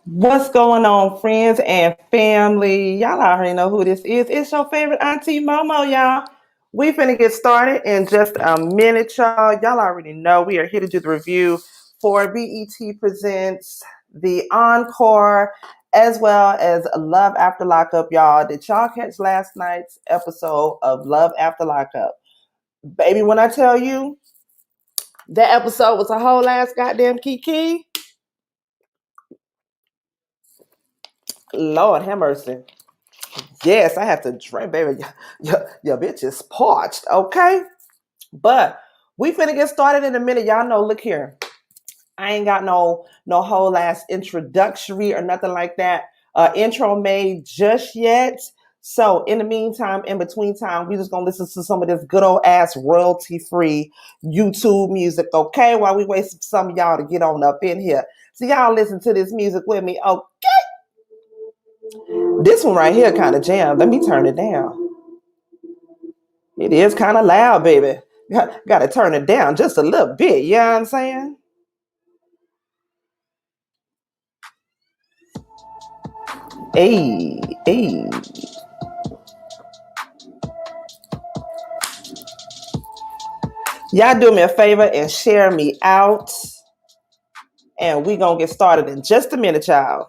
What's going on, friends and family? Y'all already know who this is. It's your favorite Auntie MoMo, y'all. We finna get started in just a minute, y'all. Y'all already know we are here to do the review for BET Presents the Encore as well as Love After Lockup, y'all. Did y'all catch last night's episode of Love After Lockup? Baby, when I tell you that episode was a whole ass goddamn kiki, Lord have mercy. Yes, I have to drink, baby. Your bitch is parched, okay? But we finna get started in a minute. Y'all know, look here. I ain't got no whole ass introductory or nothing like that. Intro made just yet. So in the meantime, in between time, we just gonna listen to some of this good old ass royalty-free YouTube music, okay? While we wait for some of y'all to get on up in here. So y'all listen to this music with me, okay? This one right here kind of jammed. Let me turn it down. It is kind of loud, baby. Got to turn it down just a little bit. You know what I'm saying? Hey, hey. Y'all do me a favor and share me out. And we going to get started in just a minute, y'all.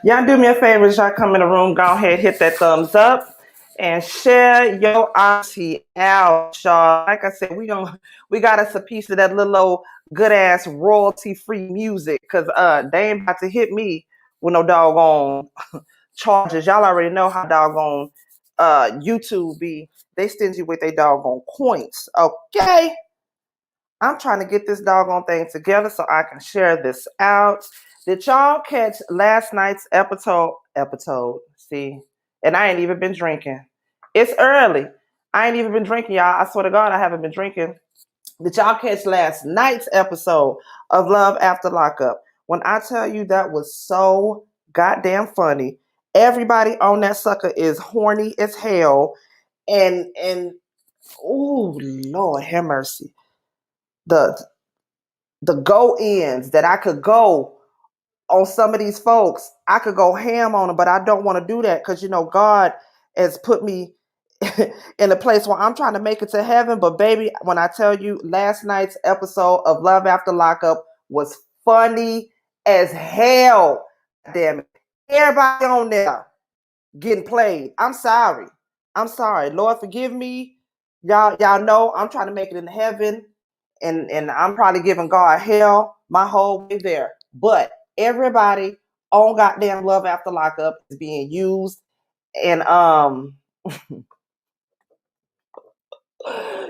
Y'all do me a favor as y'all come in the room. Go ahead, hit that thumbs up and share your auntie out, y'all. Like I said, we got us a piece of that little old good ass royalty free music because they ain't about to hit me with no doggone charges. Y'all already know how doggone YouTube be. They stingy with their doggone coins. Okay. I'm trying to get this doggone thing together so I can share this out. Did y'all catch last night's episode? See, and I ain't even been drinking. It's early. I ain't even been drinking, y'all. I swear to God, I haven't been drinking. Did y'all catch last night's episode of Love After Lockup? When I tell you that was so goddamn funny. Everybody on that sucker is horny as hell. And oh Lord have mercy. The go-ins that I could go on some of these folks. I could go ham on them, but I don't want to do that because, God has put me in a place where I'm trying to make it to heaven. But baby, when I tell you last night's episode of Love After Lockup was funny as hell. Damn it. Everybody on there getting played. I'm sorry. I'm sorry. Lord, forgive me. Y'all know I'm trying to make it into heaven, and I'm probably giving God hell my whole way there. But everybody on goddamn Love After Lockup is being used, and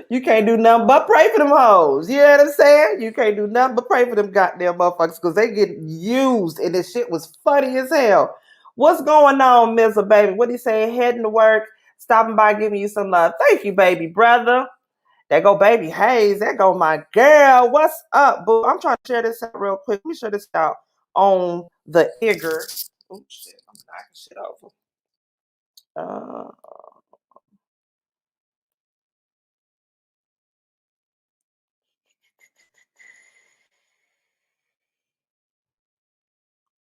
you can't do nothing but pray for them hoes. You know what I'm saying? You can't do nothing but pray for them goddamn motherfuckers because they get used, and this shit was funny as hell. What's going on, Mizzle, baby? What he say? Heading to work, stopping by, giving you some love. Thank you, baby brother. There go baby Hayes. There go my girl. What's up, boo? I'm trying to share this out real quick. Let me share this out on the Igor. Oh shit, I'm knocking shit over.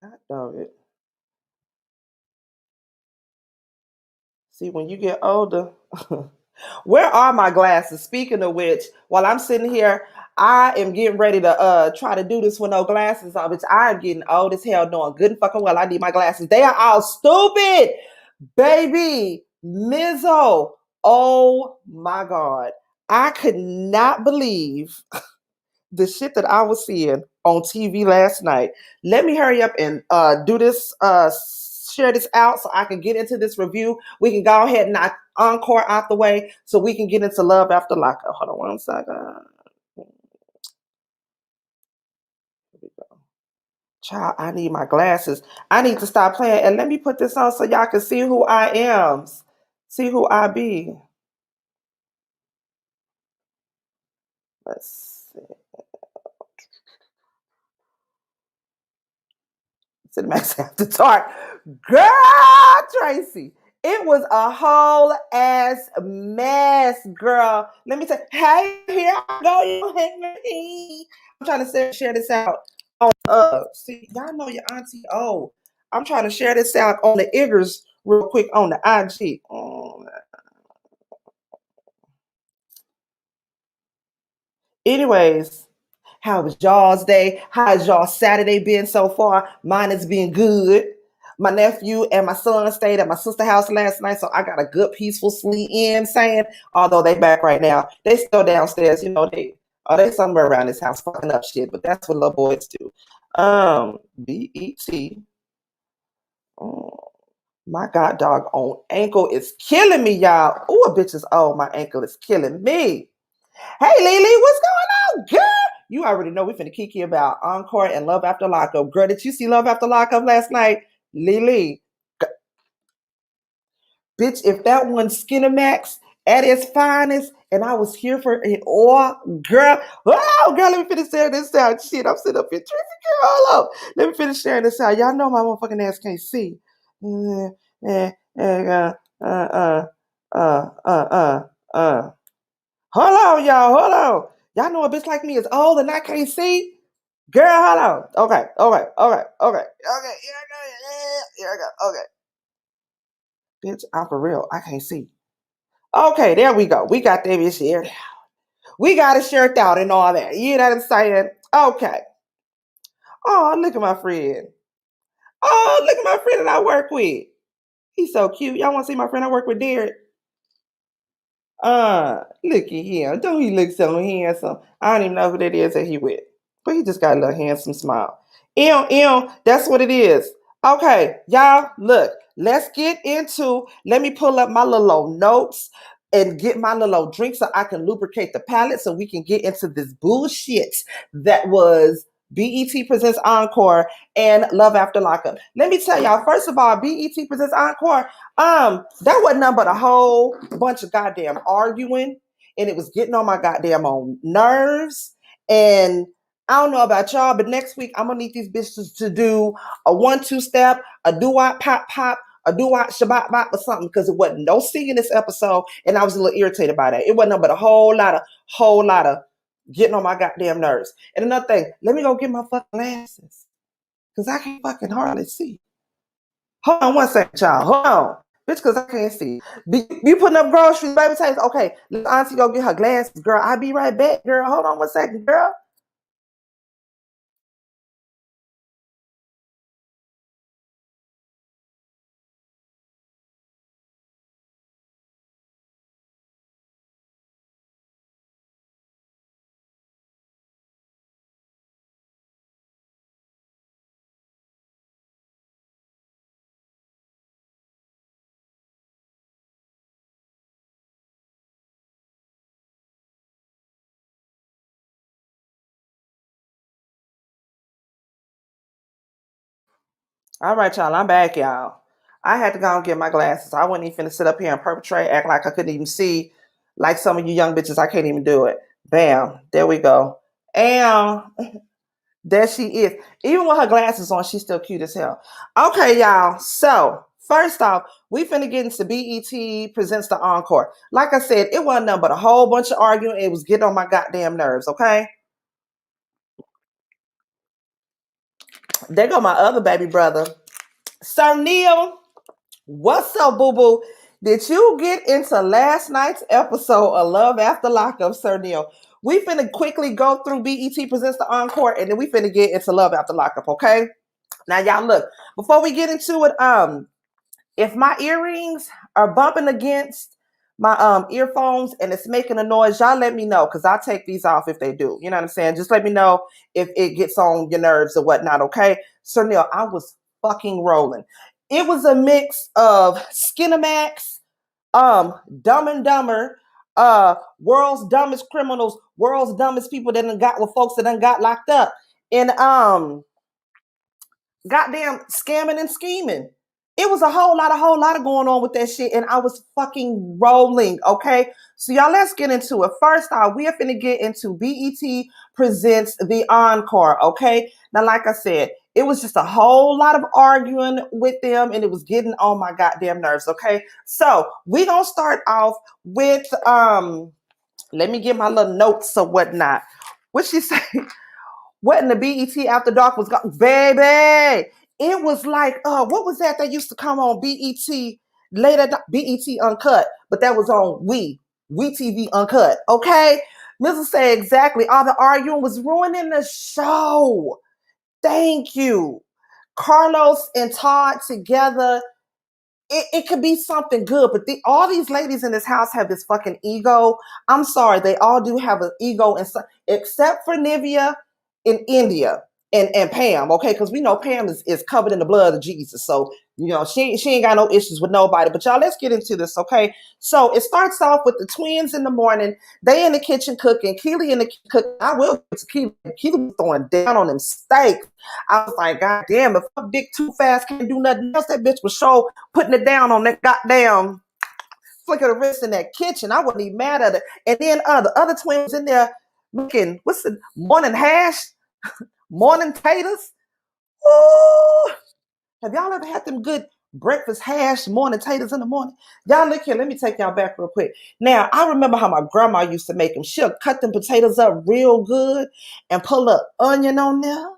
I know it. See, when you get older, where are my glasses? Speaking of which, while I'm sitting here, I am getting ready to try to do this with no glasses on, which I'm getting old as hell, knowing good and fucking well I need my glasses. They are all stupid, baby. Mizzle. Oh my God. I could not believe the shit that I was seeing on TV last night. Let me hurry up and do this, share this out so I can get into this review. We can go ahead and knock Encore out the way so we can get into Love After Lockup. Hold on one second. Here we go. Child, I need my glasses. I need to stop playing. And let me put this on so y'all can see who I am. See who I be. Let's see. Cinemax After Dark. Girl, Tracy. It was a whole ass mess, girl. Let me tell you, hey, here I go. I'm trying to share this out on see, y'all know your auntie. Oh, I'm trying to share this out on the Iggers real quick on the IG. Oh, anyways, how was y'all's day? How has y'all Saturday been so far? Mine has been good. My nephew and my son stayed at my sister's house last night, so I got a good, peaceful sleep in, saying, although they back right now. They still downstairs, they somewhere around this house fucking up shit, but that's what little boys do. BET. Oh, my god dog on ankle is killing me, y'all. Oh, a bitch is old. My ankle is killing me. Hey, Lily, what's going on, girl? You already know we finna kiki about Encore and Love After Lockup. Girl, did you see Love After Lockup last night? Lily, bitch, if that one Skinamax at its finest, and I was here for it all, girl. Oh, girl, let me finish sharing this out. Shit, I'm sitting up here tripping, girl. Hold up. Let me finish sharing this out. Y'all know my motherfucking ass can't see. Uh, uh, uh, uh, uh, uh, uh, uh. Hold on, y'all. Hold on. Y'all know a bitch like me is old and I can't see? Girl, hold on. Okay. Here I go. Here I go. Okay. Bitch, I'm for real. I can't see. Okay, there we go. We got that bitch shared out. We got it shared out and all that. You know what I'm saying? Okay. Oh, look at my friend. Oh, look at my friend that I work with. He's so cute. Y'all want to see my friend I work with, Derek? Look at him. Don't he look so handsome? I don't even know who that is that he with. But he just got a little handsome smile. That's what it is. Okay, y'all, look, let me pull up my little old notes and get my little old drink so I can lubricate the palate so we can get into this bullshit that was BET Presents Encore and Love After Lockup. Let me tell y'all, first of all, BET Presents Encore, that wasn't nothing but a whole bunch of goddamn arguing, and it was getting on my goddamn own nerves. And I don't know about y'all, but next week I'm gonna need these bitches to do a 1-2 step, a do-wop pop pop, a do-wop shabbat bop or something, because it wasn't no singing this episode, and I was a little irritated by that. It wasn't nothing but a whole lot of getting on my goddamn nerves. And another thing, let me go get my fucking glasses, because I can't fucking hardly see. Hold on one second, child. Hold on. Bitch, because I can't see. You putting up groceries, baby takes. Okay, let Auntie go get her glasses, girl. I'll be right back, girl. Hold on one second, girl. All right, y'all. I'm back, y'all. I had to go and get my glasses. I wasn't even finna sit up here and perpetrate, act like I couldn't even see. Like some of you young bitches, I can't even do it. Bam. There we go. And there she is. Even with her glasses on, she's still cute as hell. Okay, y'all. So, first off, we finna get into BET presents the Encore. Like I said, it wasn't nothing but a whole bunch of arguing. It was getting on my goddamn nerves, okay? There go my other baby brother. Sir Neale, what's up, boo-boo? Did you get into last night's episode of Love After Lockup, Sir Neale? We finna quickly go through BET Presents the Encore, and then we finna get into Love After Lockup, okay? Now, y'all look, before we get into it, if my earrings are bumping against my earphones and it's making a noise, y'all let me know, because I'll take these off if they do. You know what I'm saying? Just let me know if it gets on your nerves or whatnot, okay? So, Neale, I was fucking rolling. It was a mix of Skinamax, Dumb and Dumber, World's Dumbest Criminals, World's Dumbest People that done got with folks that done got locked up, and goddamn scamming and scheming. It was a whole lot of going on with that shit, and I was fucking rolling, okay? So y'all, let's get into it. First off, we are finna get into BET Presents the Encore, okay? Now, like I said, it was just a whole lot of arguing with them, and it was getting on my goddamn nerves, okay? So we gonna start off with, let me get my little notes or whatnot. What she say? What in the BET After Dark was going, baby? It was like, what was that used to come on BET later, BET Uncut, but that was on We TV Uncut, okay? Mizzle said exactly, all the arguing was ruining the show. Thank you. Carlos and Todd together, it could be something good, but all these ladies in this house have this fucking ego. I'm sorry, they all do have an ego, except for Nivea in India and Pam, okay? Because we know Pam is covered in the blood of Jesus. So, you know, she ain't got no issues with nobody. But y'all, let's get into this, okay? So it starts off with the twins in the morning. They in the kitchen cooking. Keely in the kitchen cooking. I will get to Keely. Keely was throwing down on them steaks. I was like, God damn, if her big too fast can't do nothing else, that bitch was so putting it down on that goddamn flick of the wrist in that kitchen. I wasn't even mad at it. And then the other twin was in there making, what's the morning hash? Morning taters. Ooh. Have y'all ever had them good breakfast hash morning taters in the morning? Y'all look here. Let me take y'all back real quick. Now, I remember how my grandma used to make them. She'll cut them potatoes up real good and pull an onion on there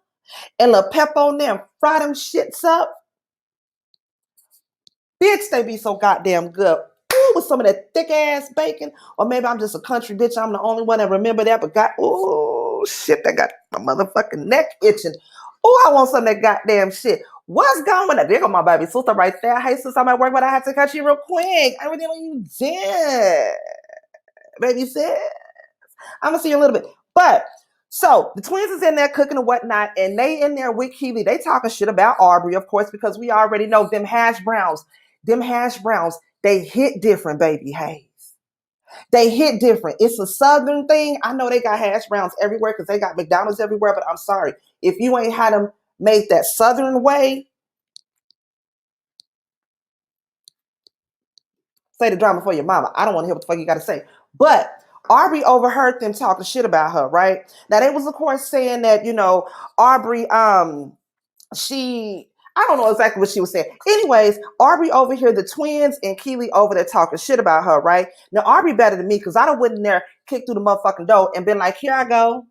and a little pepper on there and fry them shits up. Bitch, they be so goddamn good. Ooh, with some of that thick ass bacon. Or maybe I'm just a country bitch. I'm the only one that remember that. But ooh, shit, that got my motherfucking neck itching. Ooh, I want some of that goddamn shit. What's going on? There go my baby sister right there. Hey, sister, I'm at work, but I have to catch you real quick. I really know you did. Baby sis. I'm going to see you in a little bit. But, so, the twins is in there cooking and whatnot, and they in there with Keely. They talking shit about Aubrey, of course, because we already know them hash browns, they hit different, baby Hayes. They hit different. It's a Southern thing. I know they got hash browns everywhere because they got McDonald's everywhere, but I'm sorry. If you ain't had them made that Southern way, say the drama for your mama. I don't want to hear what the fuck you got to say. But Aubrey overheard them talking shit about her, right? Now, they was, of course, saying that, you know, Aubrey, I don't know exactly what she was saying. Anyways, Aubrey over here, the twins and Keely over there talking shit about her, right? Now, Aubrey better than me because I done went in there, kicked through the motherfucking door and been like, here I go.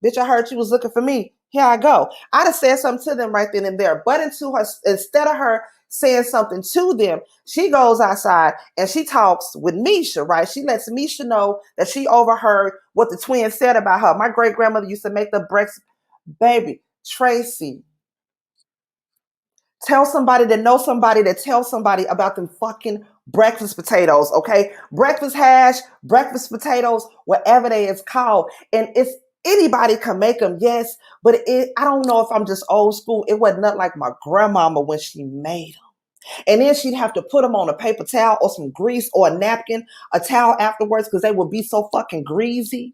Bitch, I heard you was looking for me. Here I go. I'd have said something to them right then and there. But instead of her saying something to them, she goes outside and she talks with Misha, right? She lets Misha know that she overheard what the twins said about her. My great grandmother used to make the breakfast. Baby, Tracy, tell somebody that knows somebody that tells somebody about them fucking breakfast potatoes, okay? Breakfast hash, breakfast potatoes, whatever they is called. And it's anybody can make them, yes, but I don't know if I'm just old school. It wasn't nothing like my grandmama when she made them. And then she'd have to put them on a paper towel or some grease or a napkin, a towel afterwards, because they would be so fucking greasy.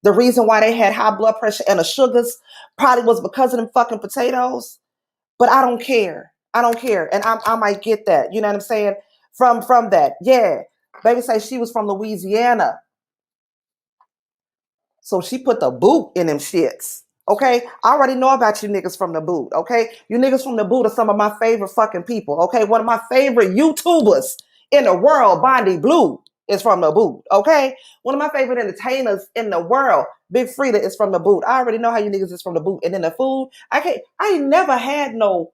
The reason why they had high blood pressure and the sugars probably was because of them fucking potatoes. But I don't care. I don't care. And I might get that. You know what I'm saying? From that. Yeah. Baby say she was from Louisiana. So she put the boot in them shits. Okay? I already know about you niggas from the boot. Okay? You niggas from the boot are some of my favorite fucking people. Okay? One of my favorite YouTubers in the world, Brandy Blue, is from the boot. Okay? One of my favorite entertainers in the world, Big Frida, is from the boot. I already know how you niggas is from the boot. And then the food, I ain't never had no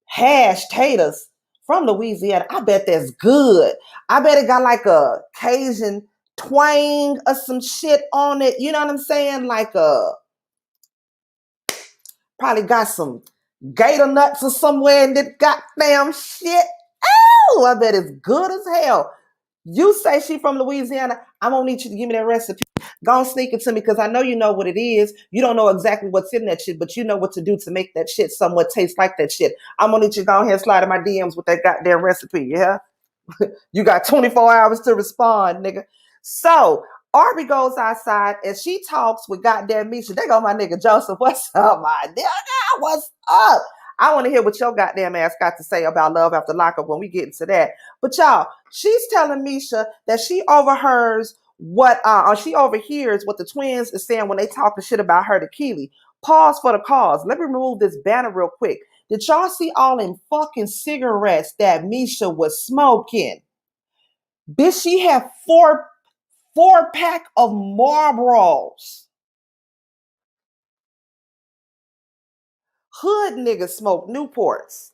hash taters from Louisiana. I bet that's good. I bet it got like a Cajun twang or some shit on it. You know what I'm saying? Like probably got some gator nuts or somewhere in that goddamn shit. Oh, I bet it's good as hell. You say she from Louisiana, I'm gonna need you to give me that recipe. Go and sneak it to me because I know you know what it is. You don't know exactly what's in that shit, but you know what to do to make that shit somewhat taste like that shit. I'm gonna need you to go ahead and slide in my DMs with that goddamn recipe, yeah? You got 24 hours to respond, nigga. So Aubrey goes outside and she talks with goddamn Misha. They go, my nigga Joseph, what's up, my nigga? What's up? I want to hear what your goddamn ass got to say about Love After Lockup when we get into that. But y'all, she's telling Misha that she overhears what she overhears what the twins is saying when they talking shit about her to Keely. Pause for the cause. Let me remove this banner real quick. Did y'all see all them fucking cigarettes that Misha was smoking? Bitch, she had four pack of Marlboros. Hood niggas smoke Newports.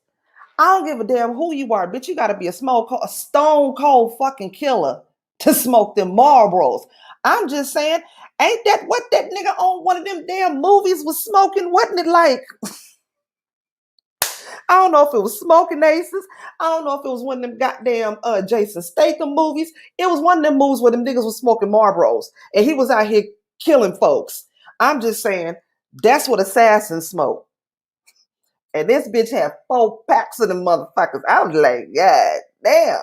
I don't give a damn who you are, bitch. You gotta be a stone cold fucking killer to smoke them Marlboros. I'm just saying, ain't that what that nigga on one of them damn movies was smoking? Wasn't it like? I don't know if it was Smoking Aces. I don't know if it was one of them goddamn Jason Statham movies. It was one of them movies where them niggas was smoking Marlboros and he was out here killing folks. I'm just saying, that's what assassins smoke. And this bitch had 4 packs of them motherfuckers. I was like, God damn.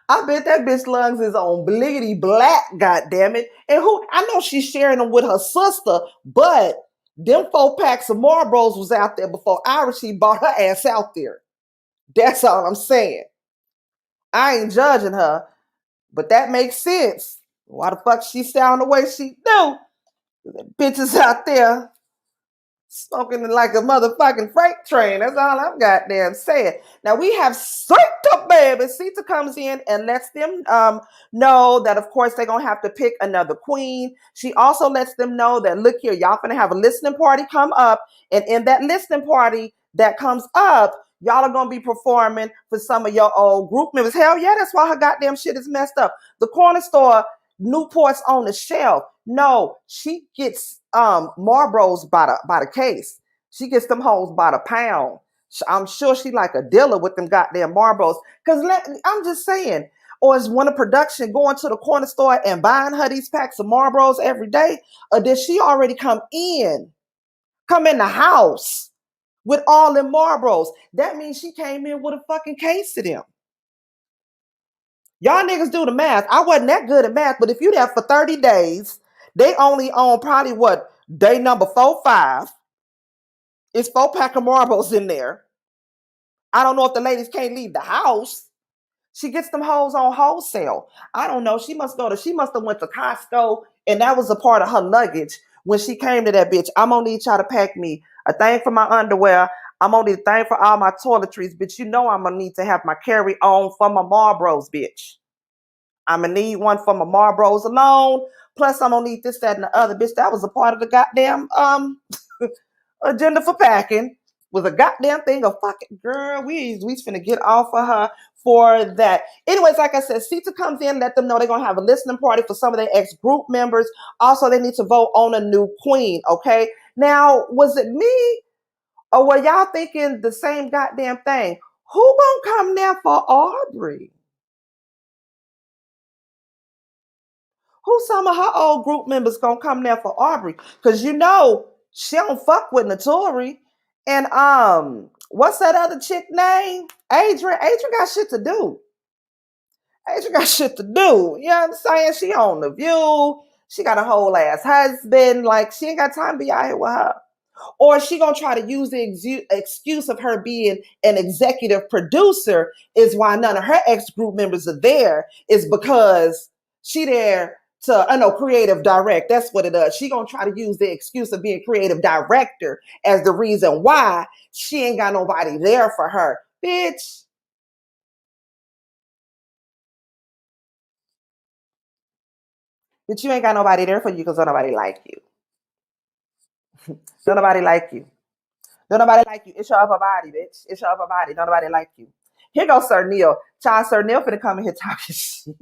I bet that bitch lungs is on bliggity black, goddamn it. And who I know she's sharing them with her sister, but them 4 packs of Marlboros was out there before Irishy bought her ass out there. That's all I'm saying. I ain't judging her, but that makes sense. Why the fuck she sound the way she do? Bitches out there smoking like a motherfucking freight train. That's all I'm goddamn saying. Now we have Sita, baby. Sita comes in and lets them know that, of course, they're going to have to pick another queen. She also lets them know that, look here, y'all finna have a listening party come up. And in that listening party that comes up, y'all are going to be performing for some of your old group members. Hell yeah, that's why her goddamn shit is messed up. The corner store, Newport's on the shelf. No, she gets Marlboros by the case. She gets them hoes by the pound. I'm sure she like a dealer with them goddamn Marlboros. Because I'm just saying, or is one of production going to the corner store and buying her these packs of Marlboros every day? Or did she already come in the house with all them Marlboros? That means she came in with a fucking case of them. Y'all niggas do the math. I wasn't that good at math, but if you there for 30 days, they only own probably what, day number 4, 5. It's 4 pack of Marlboros in there. I don't know if the ladies can't leave the house. She gets them hoes on wholesale. I don't know. She must have went to Costco, and that was a part of her luggage when she came to that bitch. I'm gonna need y'all to pack me a thing for my underwear. I'm gonna need a thing for all my toiletries, bitch. You know I'm gonna need to have my carry on for my Marlboros, bitch. I'm gonna need one for my Marlboros alone. Plus, I'm gonna need this, that, and the other, bitch. That was a part of the goddamn agenda for packing. Was a goddamn thing of fucking girl. We finna get off of her for that. Anyways, like I said, Sita comes in, let them know they're gonna have a listening party for some of their ex-group members. Also, they need to vote on a new queen. Okay. Now, was it me or were y'all thinking the same goddamn thing? Who gonna come there for Aubrey? Who some of her old group members gonna come there for Aubrey? Because you know she don't fuck with Notori. And what's that other chick name? Adrian. Adrian got shit to do. Adrian got shit to do. You know what I'm saying? She on The View. She got a whole ass husband. Like, she ain't got time to be out here with her. Or she gonna try to use the excuse of her being an executive producer is why none of her ex group members are there, is because she there to, I know, creative direct. That's what it does. She gonna try to use the excuse of being creative director as the reason why she ain't got nobody there for her. Bitch. But you ain't got nobody there for you because nobody like you. Don't nobody like you. Don't nobody like you. It's your upper body, bitch. It's your upper body. Don't nobody like you. Here goes Sir Neale. Child, Sir Neale finna come in here talking shit.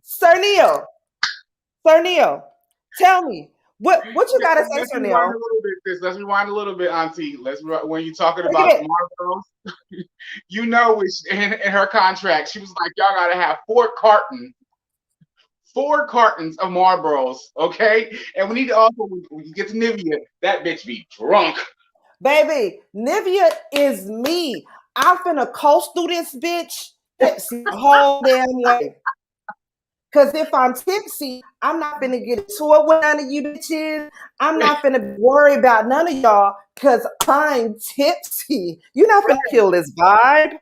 Sir Neale. Sir Neale. Tell me. What you gotta say, Sir Neale? Let's rewind a little bit, Auntie. When you're talking about the Marlboros, you know, which in her contract, she was like, y'all gotta have 4 cartons of Marlboros, okay? And we need to also, when you get to Nivea, that bitch be drunk. Baby, Nivea is me. I'm finna coast through this bitch tipsy the whole damn way. Because if I'm tipsy, I'm not finna get into it with none of you bitches. I'm not finna worry about none of y'all because I'm tipsy. You're not finna kill this vibe.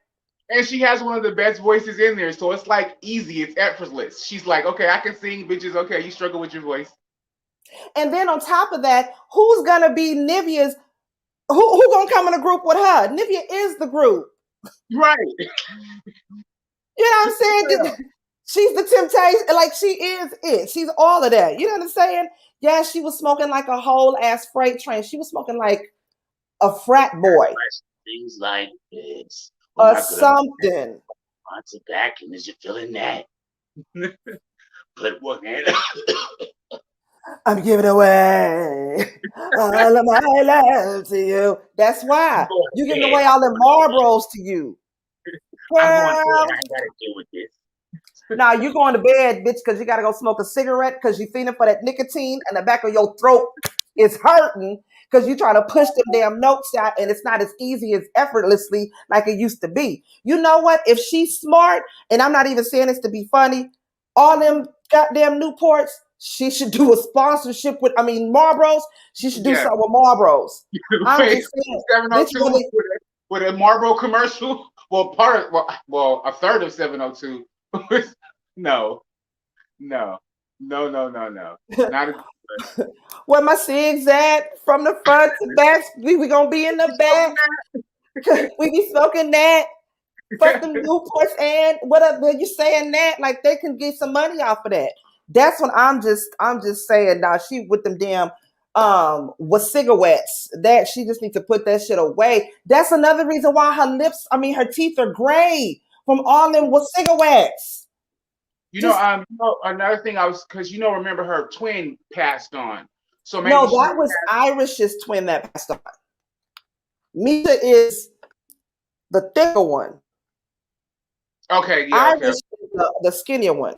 And she has one of the best voices in there, so it's like easy, it's effortless. She's like, okay, I can sing, bitches. Okay, you struggle with your voice. And then on top of that, who's gonna be Nivea's? Who gonna come in a group with her? Nivea is the group, right? You know what I'm saying? Yeah. She's the temptation, like she is it. She's all of that. You know what I'm saying? Yeah, she was smoking like a whole ass freight train. She was smoking like a frat boy. Things like this. Or something. Onto back, and is you feeling that? Put one hand. I'm giving away all of my love to you. That's why you're giving away all the Marlboros to you. Girl. I gotta deal with this. Now you going to bed, bitch, because you gotta go smoke a cigarette because you're feeling for that nicotine and the back of your throat is hurting because you're trying to push them damn notes out and it's not as easy as effortlessly like it used to be. You know what? If she's smart, and I'm not even saying this to be funny, all them goddamn Newports, she should do a sponsorship with, Marlboros. She should do something with Marlboros. I'm just saying, 702 with a Marlboro commercial. Well, a third of 702. No. Not where my cigs at from the front to back. We gonna be in the back. We be smoking that. Fuck them Newports and whatever you saying that, like they can get some money off of that. That's what I'm just saying. Now she with them damn with cigarettes, that she just needs to put that shit away. That's another reason why her teeth are gray from all them with cigarettes. Another thing remember her twin passed on. So maybe no, that was Irish's twin that passed on. Misha is the thicker one. Okay, yeah. Irish is the skinnier one.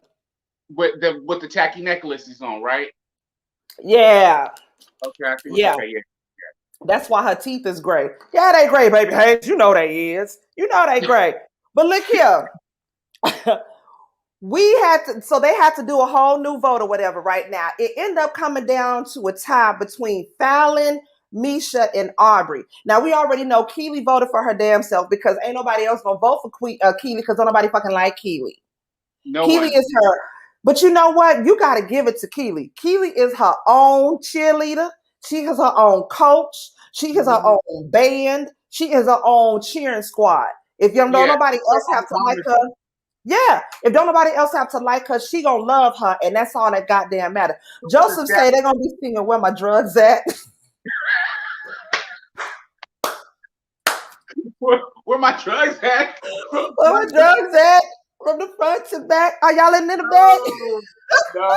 With the tacky necklaces on, right? Yeah. Okay, yeah. That's why her teeth is gray. Yeah, they gray, baby. Hey, you know they is. You know they gray. But look here. They had to do a whole new vote or whatever right now. It ended up coming down to a tie between Fallon, Misha, and Aubrey. Now, we already know Keely voted for her damn self because ain't nobody else gonna vote for Keely because nobody fucking like Keely. Keely is her. But you know what? You got to give it to Keely. Keely is her own cheerleader. She has her own coach. She has her own band. She has her own cheering squad. If you don't nobody else have to like her, if don't nobody else have to like her, she gonna love her, and that's all that goddamn matter. Joseph say they're gonna be singing "Where My Drugs At." Where my drugs at? Where my drugs at? From the front to back. Are y'all in the back? No.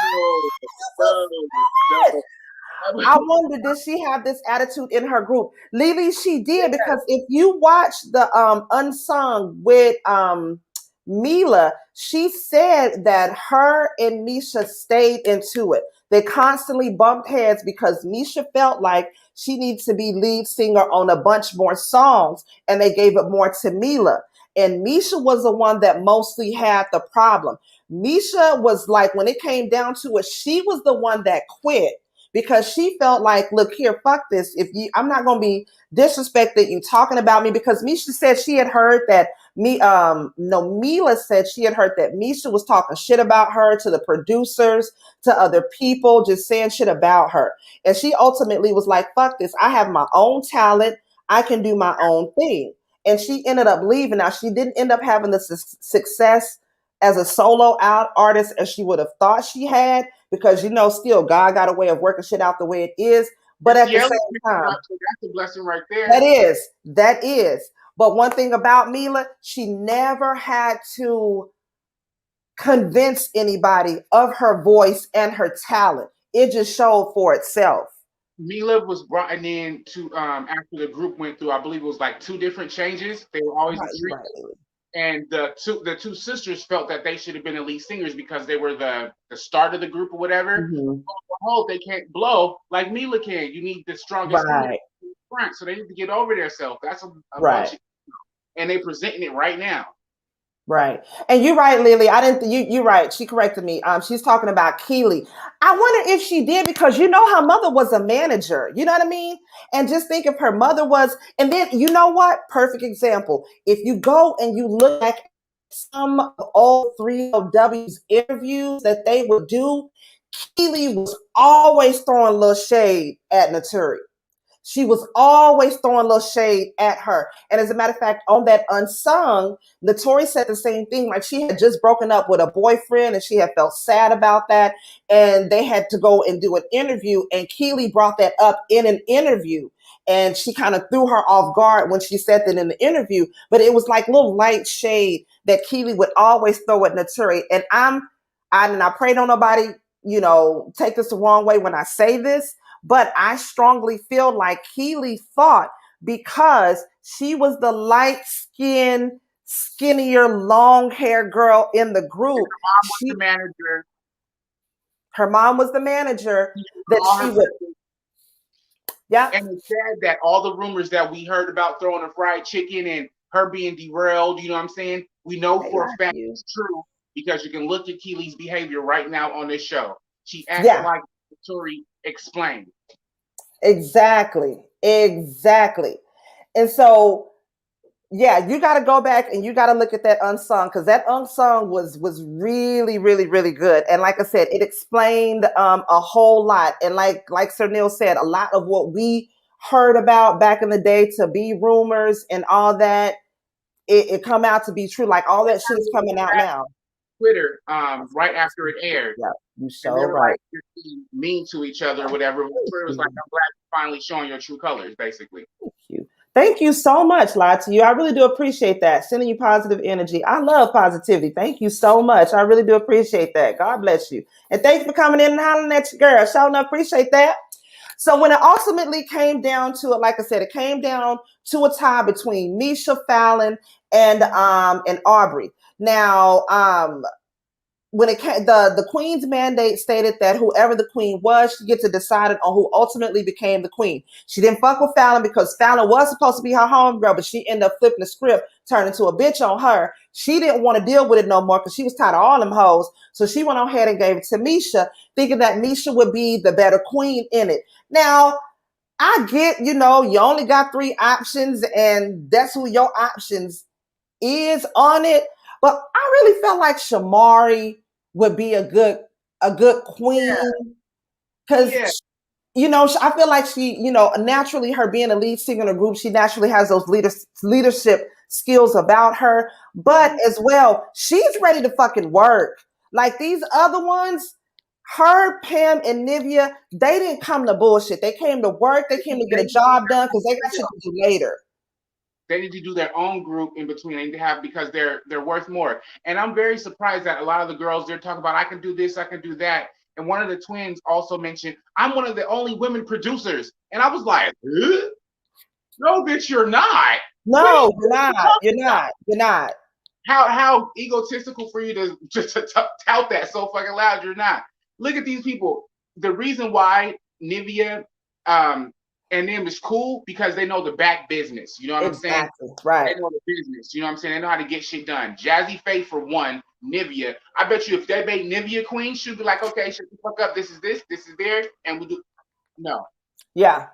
I wonder, did she have this attitude in her group? Lily, she did, because if you watch the Unsung with Mila, she said that her and Misha stayed into it. They constantly bumped heads because Misha felt like she needs to be lead singer on a bunch more songs, and they gave it more to Mila. And Misha was the one that mostly had the problem. Misha was like, when it came down to it, she was the one that quit because she felt like, look here, fuck this. I'm not going to be disrespected. You talking about me, because Misha said she had heard that Mila said she had heard that Misha was talking shit about her to the producers, to other people, just saying shit about her. And she ultimately was like, fuck this. I have my own talent. I can do my own thing. And she ended up leaving. Now, she didn't end up having the success as a solo out artist as she would have thought she had, because, still God got a way of working shit out the way it is. But at the same time, so that's a blessing right there. That is. But one thing about Mila, she never had to convince anybody of her voice and her talent. It just showed for itself. Mila was brought in to after the group went through, I believe it was like 2 different changes. They were always Right. And the two sisters felt that they should have been the lead singers because they were the start of the group or whatever. Mm-hmm. They can't blow like Mila can. You need the strongest front, so they need to get over themselves. That's a bunch of, and they presenting it right now. Right. And you're right, Lily. You're right. She corrected me. She's talking about Keely. I wonder if she did, because her mother was a manager. You know what I mean? And just think if her mother was, and then you know what? Perfect example. If you go and you look at some of old 3LW's interviews that they would do, Keely was always throwing a little shade at Naturi. She was always throwing a little shade at her. And as a matter of fact, on that Unsung, Naturi said the same thing. Like, she had just broken up with a boyfriend and she had felt sad about that. And they had to go and do an interview. And Keely brought that up in an interview. And she kind of threw her off guard when she said that in the interview. But it was like little light shade that Keely would always throw at Naturi. And I pray don't nobody, take this the wrong way when I say this, but I strongly feel like Keely thought, because she was the light-skinned, skinnier, long-haired girl in the group. Her mom was the manager. That she would. Yeah. And it's sad that all the rumors that we heard about throwing a fried chicken and her being derailed, you know what I'm saying? We know for a fact it's true, because you can look at Keely's behavior right now on this show. She acts like Naturi explained. Exactly. And so, you got to go back and you got to look at that Unsung, because that Unsung was really, really, really good. And like I said, it explained a whole lot. And like Sir Neale said, a lot of what we heard about back in the day to be rumors and all that, it come out to be true. Like, all that shit is coming out now. Twitter, right after it aired. Yeah, you so and they were right. Like, you're being mean to each other or whatever. Twitter was like, I'm glad you're finally showing your true colors, basically. Thank you so much, to you. I really do appreciate that. Sending you positive energy. I love positivity. Thank you so much. I really do appreciate that. God bless you. And thanks for coming in and hollering at your girl. Sure enough, appreciate that. So when it ultimately came down to it, like I said, it came down to a tie between Misha, Fallon, and Aubrey. Now, when it came, the queen's mandate stated that whoever the queen was, she gets to decide on who ultimately became the queen. She didn't fuck with Fallon because Fallon was supposed to be her homegirl, but she ended up flipping the script, turning into a bitch on her. She didn't want to deal with it no more because she was tired of all them hoes. So she went on ahead and gave it to Misha, thinking that Misha would be the better queen in it. Now, I get, you only got 3 options and that's who your options is on it. But I really felt like Shamari would be a good queen, because I feel like she, naturally, her being a lead singer in a group, she naturally has those leadership skills about her. But as well, she's ready to fucking work. Like these other ones, her, Pam, and Nivea, they didn't come to bullshit. They came to work. They came to get a job done because they got shit to do later. They need to do their own group in between. They need to have, because they're worth more. And I'm very surprised that a lot of the girls, they're talking about, I can do this, I can do that. And one of the twins also mentioned, I'm one of the only women producers. And I was like, huh? No, bitch, you're not. No, you're not. How egotistical for you to just tout that so fucking loud. You're not. Look at these people. The reason why Nivea and them is cool, because they know the back business. You know what I'm saying? Right. They know the business. You know what I'm saying? They know how to get shit done. Jazzy Faye, for one, Nivea. I bet you if they made Nivea queen, she'd be like, okay, shut the fuck up. This is there, and we do. No. Yeah.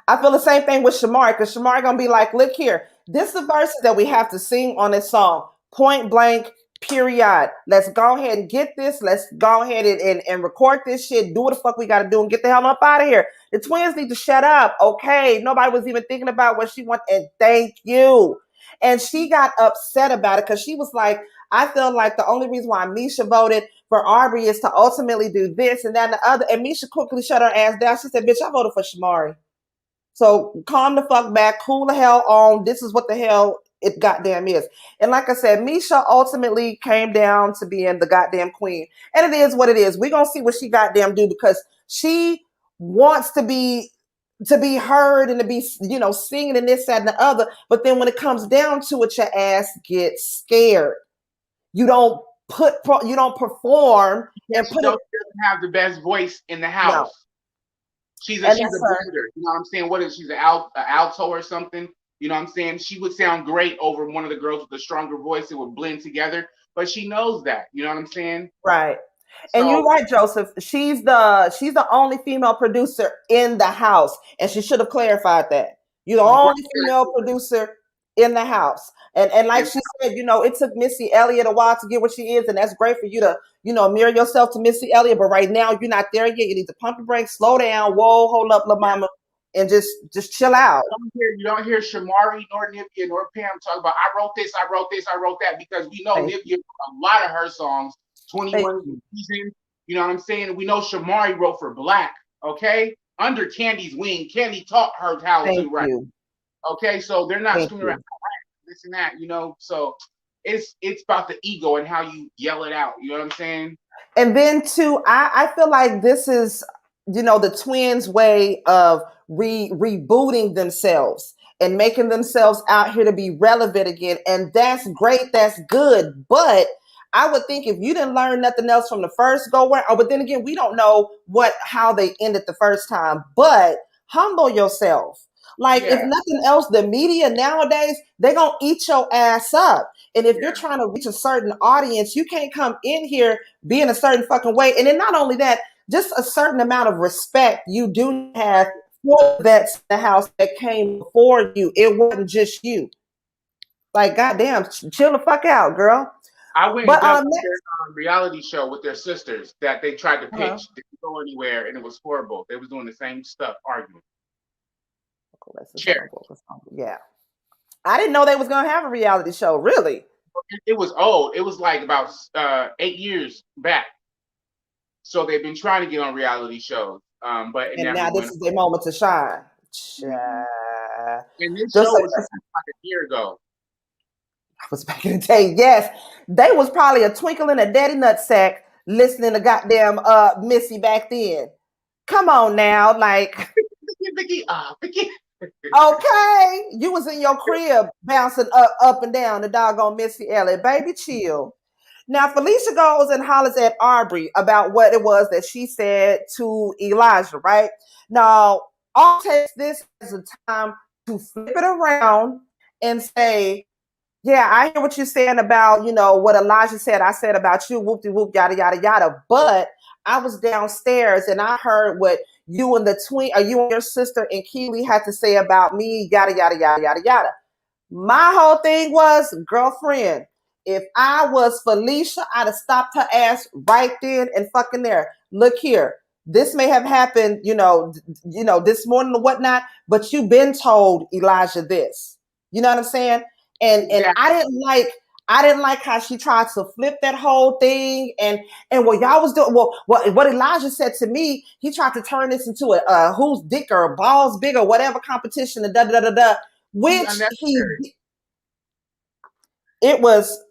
I feel the same thing with Shamari, because Shamari gonna be like, look here, this is the verses that we have to sing on this song. Point blank, period. Let's go ahead and get this. Let's go ahead and record this shit. Do what the fuck we gotta do and get the hell up out of here. The twins need to shut up. Okay. Nobody was even thinking about what she wanted. And thank you. And she got upset about it because she was like, I feel like the only reason why Misha voted for Aubrey is to ultimately do this and that and the other. And Misha quickly shut her ass down. She said, bitch, I voted for Shamari. So calm the fuck back, cool the hell on. This is what the hell it goddamn is. And like I said, Misha ultimately came down to being the goddamn queen. And it is what it is. We're going to see what she goddamn do, because she wants to be heard and to be, singing and this, that, and the other. But then when it comes down to it, your ass gets scared. You don't perform and She doesn't have the best voice in the house. No. She's a blender. You know what I'm saying? What is she's an alto or something? You know what I'm saying? She would sound great over one of the girls with a stronger voice. It would blend together. But she knows that. You know what I'm saying? Right. So, and you're right, Joseph. She's the only female producer in the house, and she should have clarified that. You're the only female producer in the house. And like she said, it took Missy Elliott a while to get where she is, and that's great for you to, mirror yourself to Missy Elliott. But right now, you're not there yet. You need to pump your brakes, slow down, whoa, hold up, little mama, and just chill out. You don't hear Shamari nor Nivea nor Pam talk about, I wrote this, I wrote this, I wrote that, because we know Nivea wrote a lot of her songs, 21 Seasons, you know what I'm saying? We know Shamari wrote for Black, okay? Under Candy's wing, Candy taught her how to write. Okay, so they're not screwing around this and that, so it's about the ego and how you yell it out, you know what I'm saying? And then too, I feel like this is, the twins' way of rebooting themselves and making themselves out here to be relevant again. And that's great, that's good. But I would think if you didn't learn nothing else from the first go around, but then again, we don't know how they ended the first time, but humble yourself. Like, if nothing else, the media nowadays, they're going to eat your ass up. And if you're trying to reach a certain audience, you can't come in here being a certain fucking way. And then not only that, just a certain amount of respect you do have for vets in the house that came before you. It wasn't just you. Like, goddamn, chill the fuck out, girl. I went and done their reality show with their sisters that they tried to pitch. They didn't go anywhere, and it was horrible. They was doing the same stuff, arguing. Yeah. I didn't know they was going to have a reality show. Really? It was old. It was like about 8 years back. So they've been trying to get on reality shows. But now this is their moment to shine. And this show was like a year ago. I was back in the day. Yes. They was probably a twinkle in a daddy nutsack listening to goddamn Missy back then. Come on now. Like, Vicky. Okay, you was in your crib bouncing up and down the doggone Missy Elliott. Baby, chill. Now, Felicia goes and hollers at Aubrey about what it was that she said to Elijah, right? Now, I'll take this as a time to flip it around and say, yeah, I hear what you're saying about, what Elijah said, I said about you, whoop-de-whoop, yada, yada, yada. But I was downstairs and I heard what you and you and your sister and Keely had to say about me, yada, yada, yada, yada, yada. My whole thing was, girlfriend, if I was Felicia, I'd have stopped her ass right then and fucking there. Look here. This may have happened, this morning or whatnot, but you've been told Elijah this. You know what I'm saying? And I didn't like how she tried to flip that whole thing. And what y'all was doing, what Elijah said to me, he tried to turn this into a who's dick or balls big or whatever competition, and which it was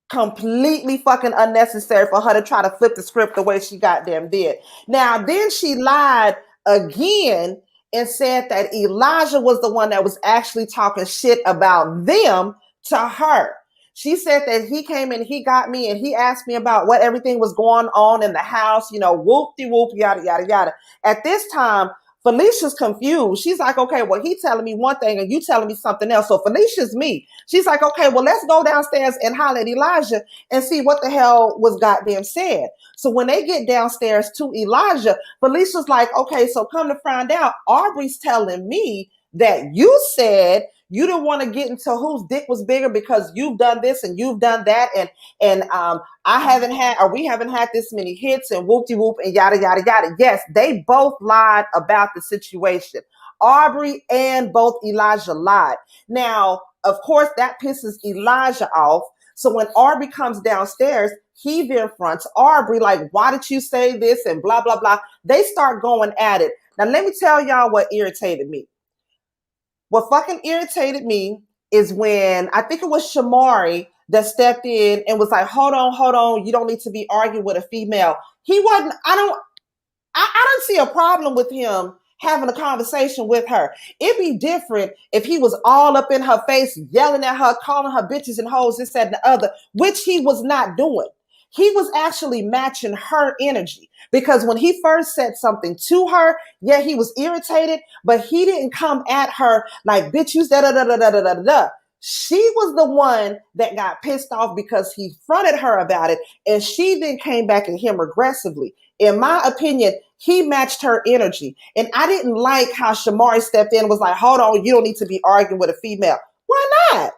completely fucking unnecessary for her to try to flip the script the way she goddamn did. Now, then she lied again and said that Elijah was the one that was actually talking shit about them to her. She said that he came and he got me and he asked me about what everything was going on in the house, whoop-de-whoop, yada, yada, yada. At this time, Felicia's confused. She's like, okay, well, he telling me one thing and you telling me something else. So Felicia's me. She's like, okay, well, let's go downstairs and holler at Elijah and see what the hell was goddamn said. So when they get downstairs to Elijah, Felicia's like, okay, so come to find out, Aubrey's telling me that you said you didn't want to get into whose dick was bigger because you've done this and you've done that, and we haven't had this many hits and whoop de whoop and yada yada yada. Yes, they both lied about the situation. Aubrey and both Elijah lied. Now, of course, that pisses Elijah off. So when Aubrey comes downstairs, he then fronts Aubrey like, why did you say this and blah blah blah. They start going at it. Now let me tell y'all what irritated me. What fucking irritated me is when I think it was Shamari that stepped in and was like, hold on. You don't need to be arguing with a female. He wasn't, I don't see a problem with him having a conversation with her. It'd be different if he was all up in her face, yelling at her, calling her bitches and hoes, this, that, and the other, which he was not doing. He was actually matching her energy because when he first said something to her, yeah, he was irritated, but he didn't come at her like, bitch, you da da da da da da da da. She was the one that got pissed off because he fronted her about it, and she then came back at him aggressively. In my opinion, he matched her energy, and I didn't like how Shamari stepped in and was like, hold on, you don't need to be arguing with a female. Why not?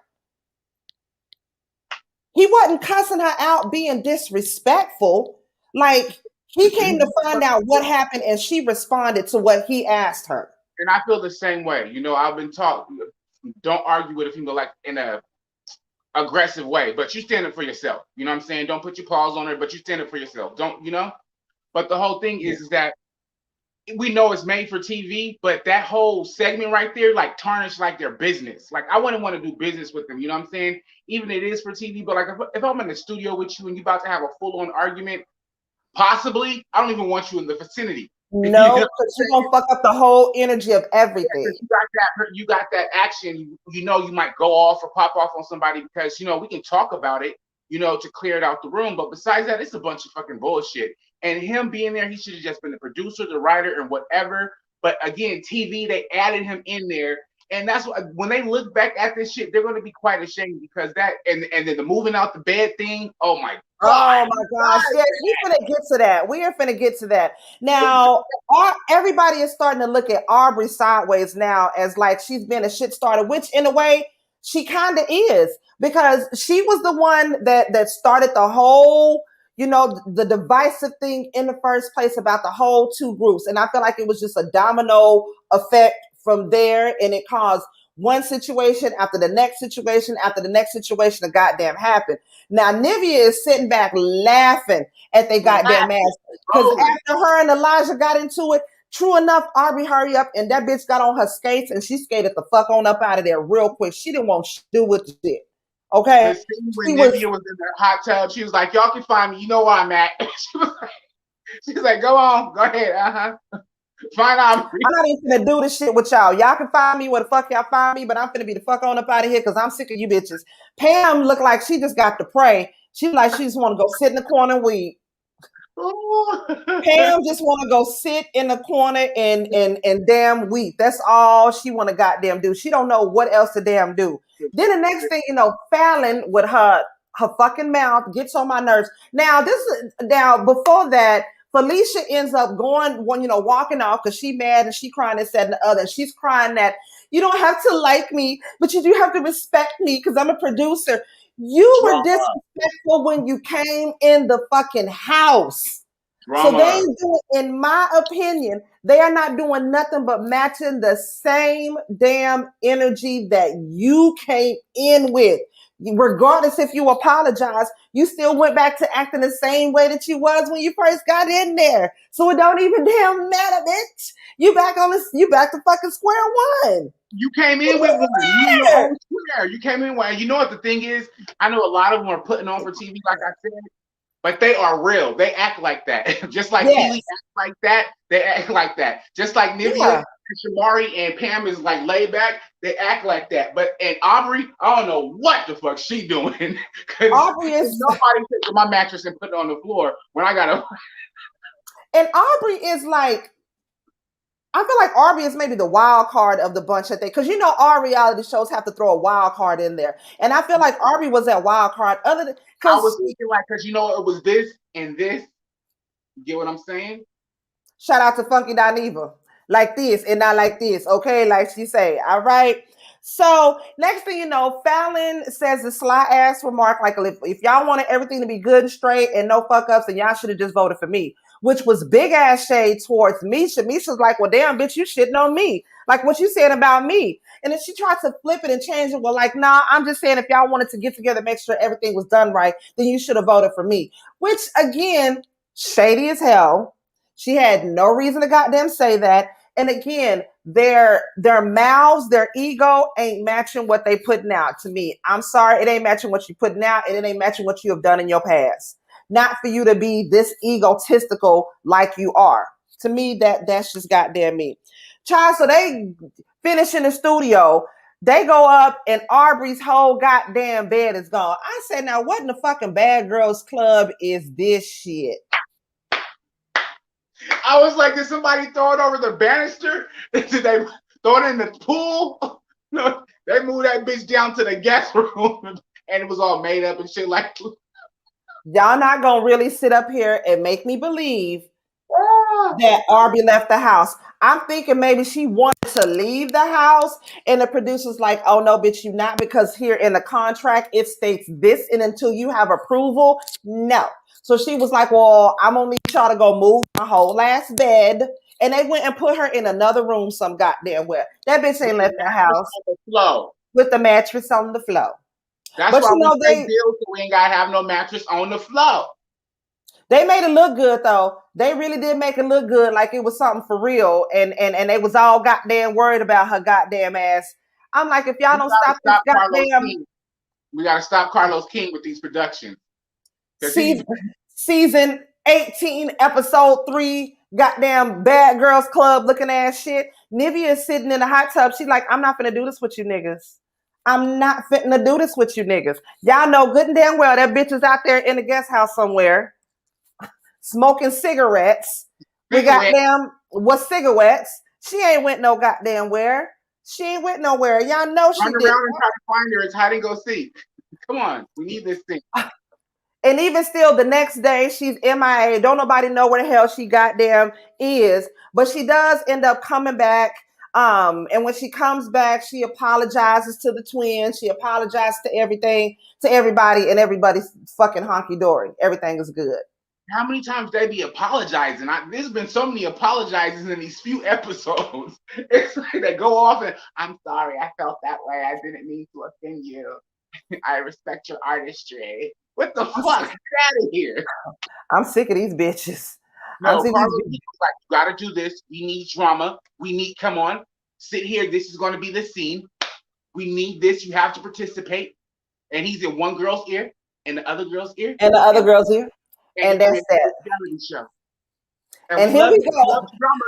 He wasn't cussing her out, being disrespectful. Like, he came to find out what happened, and she responded to what he asked her. And I feel the same way. You know, I've been taught, don't argue with a female like in a aggressive way, but you stand up for yourself. You know what I'm saying? Don't put your paws on her, but you stand up for yourself. Don't, you know? But the whole thing is that we know it's made for TV, but that whole segment right there, like, tarnished like their business. Like, I wouldn't want to do business with them. You know what I'm saying? Even it is for TV, but like if I'm in the studio with you and you about to have a full-on argument, possibly, I don't even want you in the vicinity. No, because you're gonna fuck up the whole energy of everything. Yeah, you got that action. You know, you might go off or pop off on somebody because, you know, we can talk about it, you know, to clear it out the room. But besides that, it's a bunch of fucking bullshit. And him being there, he should have just been the producer, the writer, and whatever. But again, TV, they added him in there. And that's what, when they look back at this shit, they're going to be quite ashamed because that, and then the moving out the bed thing, oh my God. Oh my gosh. Yes, we're finna get to that. We are finna get to that. Now, everybody is starting to look at Aubrey sideways now as like she's been a shit starter, which in a way she kind of is, because she was the one that started the whole, you know, the divisive thing in the first place about the whole two groups. And I feel like it was just a domino effect from there, and it caused one situation after the next situation after the next situation to goddamn happen. Now Nivea is sitting back laughing at they goddamn ass because after her and Elijah got into it, true enough, Aubrey hurry up and that bitch got on her skates and she skated the fuck on up out of there real quick. She didn't want to do with the shit. Okay. When Nivea was in her hot tub, she was like, y'all can find me. You know where I'm at. She's like, go on, go ahead. Find out. I'm not even gonna do this shit with y'all. Y'all can find me where the fuck y'all find me, but I'm finna be the fuck on up out of here because I'm sick of you bitches. Pam looked like she just got to pray. She like she just want to go sit in the corner and weep. Pam just want to go sit in the corner and damn weep. That's all she want to goddamn do. She don't know what else to damn do. Then the next thing you know, Fallon with her fucking mouth gets on my nerves. Now before that, Felicia ends up going, you know, walking off because she mad and she crying this, that, and the other. And she's crying that you don't have to like me, but you do have to respect me because I'm a producer. You were disrespectful when you came in the fucking house. Drama. So they do, in my opinion, they are not doing nothing but matching the same damn energy that you came in with. Regardless if you apologize, you still went back to acting the same way that you was when you first got in there. So it don't even damn matter, bitch. You back to fucking square one. You came in with you came in with, you know what the thing is? I know a lot of them are putting on for TV, like I said, but they are real. They act like that. Just like Keely act like that, they act like that. Just like Nivea, Shamari, and Pam is like laid back, they act like that. And Aubrey, I don't know what the fuck she doing. Aubrey is nobody taking my mattress and put it on the floor when I gotta. And Aubrey is like, I feel like Ari is maybe the wild card of the bunch that because you know all reality shows have to throw a wild card in there, and I feel like Ari was that wild card. Other than I was thinking like because you know it was this and this. You get what I'm saying? Shout out to Funky Dineva. Like this and not like this, okay? Like she say, all right? So next thing you know, Fallon says the sly ass remark, like if y'all wanted everything to be good and straight and no fuck ups, then y'all should have just voted for me, which was big ass shade towards Misha. Misha's like, well, damn, bitch, you shitting on me. Like what you said about me. And then she tried to flip it and change it. Well, like, nah, I'm just saying if y'all wanted to get together, make sure everything was done right, then you should have voted for me. Which again, shady as hell. She had no reason to goddamn say that. And again, their mouths, their ego ain't matching what they putting out to me. I'm sorry, it ain't matching what you putting out, and it ain't matching what you have done in your past. Not for you to be this egotistical like you are. To me, that's just goddamn me. Child, so they finish in the studio. They go up and Aubrey's whole goddamn bed is gone. I said, now what in the fucking Bad Girls Club is this shit? I was like, did somebody throw it over the banister? Did they throw it in the pool? No, they moved that bitch down to the guest room and it was all made up and shit like y'all not gonna really sit up here and make me believe that Arby left the house. I'm thinking maybe she wanted to leave the house, and the producer's like, oh no, bitch, you not, because here in the contract it states this, and until you have approval, no. So she was like, well, I'm gonna need y'all to go move my whole last bed. And they went and put her in another room some goddamn where. That bitch ain't left the house with the mattress on the floor. That's why we make deals so we ain't gotta have no mattress on the floor. They made it look good though. They really did make it look good, like it was something for real. And they was all goddamn worried about her goddamn ass. I'm like, if y'all don't stop this goddamn, we gotta stop Carlos King with these productions. Season 18, episode 3, goddamn Bad Girls Club looking ass shit. Nivea is sitting in the hot tub. She's like, I'm not finna do this with you niggas. I'm not fitting to do this with you niggas. Y'all know good and damn well that bitch is out there in the guest house somewhere smoking cigarettes. We goddamn what cigarettes? She ain't went no goddamn where. She ain't went nowhere. Y'all know she did. Run around and try to find her. It's hide and go seek. Come on, we need this thing. And even still, the next day, she's MIA. Don't nobody know where the hell she goddamn is. But she does end up coming back. And when she comes back, she apologizes to the twins. She apologizes to everything, to everybody, and everybody's fucking honky-dory. Everything is good. How many times they be apologizing? There's been so many apologizes in these few episodes. It's like they go off and, I'm sorry, I felt that way. I didn't mean to offend you. I respect your artistry. What the fuck? Get out of here. I'm sick of these bitches. No, Carlos was like, you gotta do this. We need drama. We need, come on, sit here. This is going to be the scene. We need this. You have to participate. And he's in one girl's ear and the other girl's ear. And the other girl's ear. And that's that. Show. And here we go.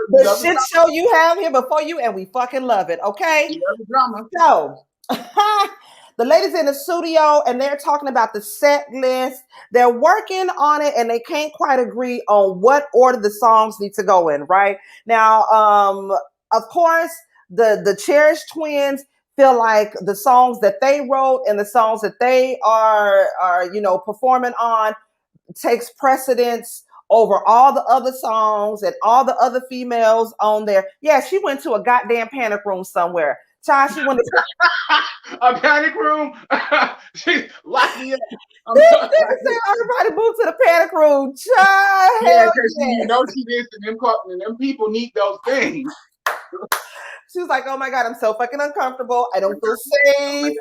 The shit show you have here before you, and we fucking love it, okay? We love the drama. So, the ladies in the studio, and they're talking about the set list. They're working on it, and they can't quite agree on what order the songs need to go in, right? Now, of course, the Cherished twins feel like the songs that they wrote and the songs that they are performing on takes precedence over all the other songs and all the other females on there. Yeah, she went to a goddamn panic room somewhere. Child, she went to a panic room. She locked me up. Everybody moved to the panic room. Child, yeah, because you know she did, and them people need those things. She was like, "Oh my god, I'm so fucking uncomfortable. I don't feel safe."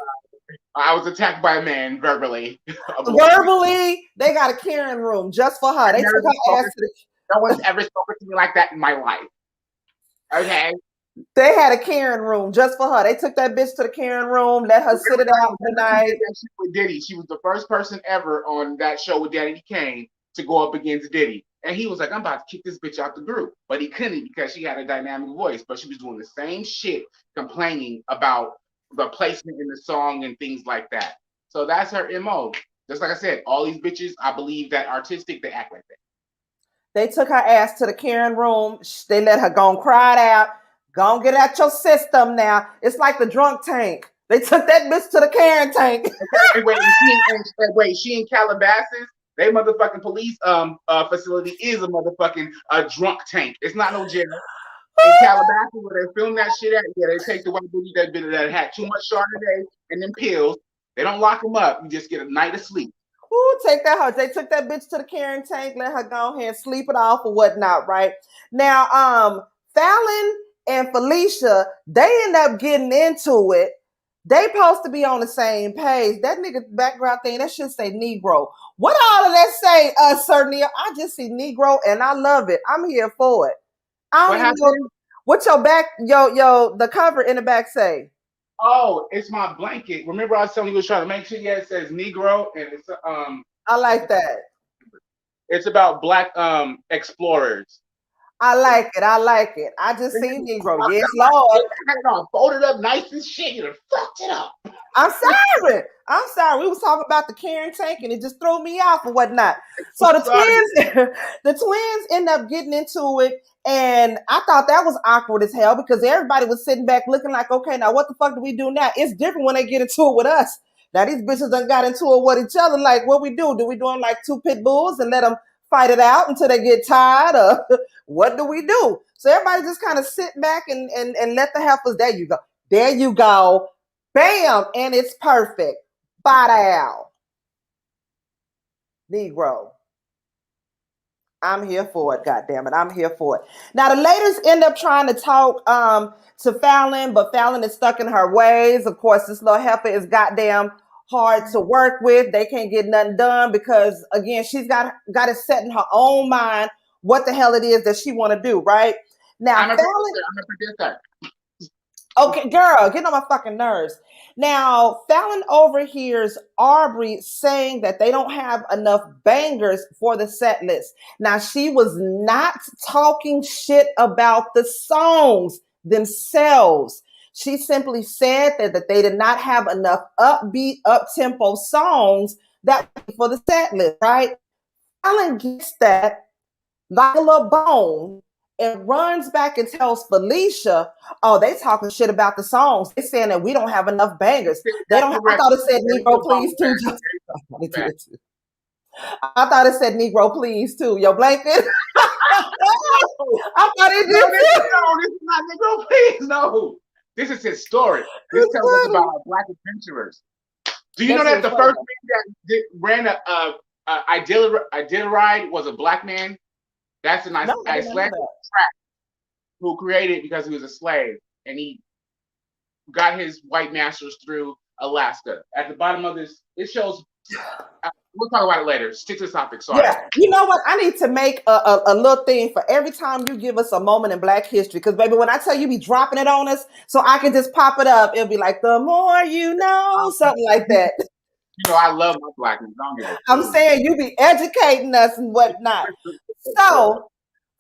I was attacked by a man verbally. Verbally, they got a Karen room just for her. They took her ass to the. No one's ever spoken to me like that in my life. Okay. They had a Karen room just for her. They took that bitch to the Karen room, let her sit it out for the night. With Diddy, she was the first person ever on that show with Danny Kane to go up against Diddy. And he was like, I'm about to kick this bitch out the group. But he couldn't because she had a dynamic voice. But she was doing the same shit, complaining about the placement in the song and things like that. So that's her MO. Just like I said, all these bitches, I believe that artistic, they act like that. They took her ass to the Karen room. They let her go and cry it out. Go and get out your system now. It's like the drunk tank. They took that bitch to the Karen tank. And wait, she in Calabasas. They motherfucking police facility is a motherfucking drunk tank. It's not no jail. In Calabasas, where they film that shit at, yeah, they take the white booty that had too much Chardonnay and them pills. They don't lock them up. You just get a night of sleep. Ooh, take that hoe. They took that bitch to the Karen tank, let her go ahead and sleep it off or whatnot, right? Now, Fallon and Felicia, they end up getting into it. They supposed to be on the same page. That nigga background thing, that should say Negro. What all of that say, Sir Neale? I just see Negro and I love it. I'm here for it. I don't even know what your back, the cover in the back say. Oh, it's my blanket. Remember I was telling you, was trying to make sure, yeah, it says Negro, and it's I like that. It's about black explorers. I like it. I like it. I just seen Negro. Yes, Lord. I had it all folded up nice and shit. You done fucked it up. I'm sorry. I'm sorry. We was talking about the Karen tank and it just threw me off and whatnot. So the twins end up getting into it. And I thought that was awkward as hell because everybody was sitting back looking like, okay, now what the fuck do we do now? It's different when they get into it with us. Now these bitches done got into it with each other. Like, what we do? Do we do them like two pit bulls and let them fight it out until they get tired? Or what do we do? So everybody just kind of sit back and let the heifers, there you go. There you go. Bam. And it's perfect. Bada. Negro. I'm here for it, goddammit. I'm here for it. Now, the ladies end up trying to talk to Fallon, but Fallon is stuck in her ways. Of course, this little heifer is goddamn hard to work with. They can't get nothing done because, again, she's got it set in her own mind what the hell it is that she want to do, right? Now, I'm a producer. Okay, girl, get on my fucking nerves. Now, Fallon overhears Aubrey saying that they don't have enough bangers for the set list. Now, she was not talking shit about the songs themselves. She simply said that they did not have enough upbeat, up-tempo songs that for the set list, right? Fallon gets that like a little bone and runs back and tells Felicia, oh, they talking shit about the songs. They saying that we don't have enough bangers. They don't. I thought it said Negro please too. I thought it said Negro please too. Your blanket. I thought it did. No, this is not Negro please. No, this is historic. This tells us about our black adventurers. Do you know that the first man that ran a Iditarod was a black man? That's an Icelandic track who created because he was a slave and he got his white masters through Alaska. At the bottom of this, it shows. We'll talk about it later. Stick to the topic. Sorry. Yeah. You know what? I need to make a little thing for every time you give us a moment in Black history. Because, baby, when I tell you be dropping it on us, so I can just pop it up. It'll be like, the more you know, something like that. You know, I love my blackness. I'm saying you be educating us and whatnot. So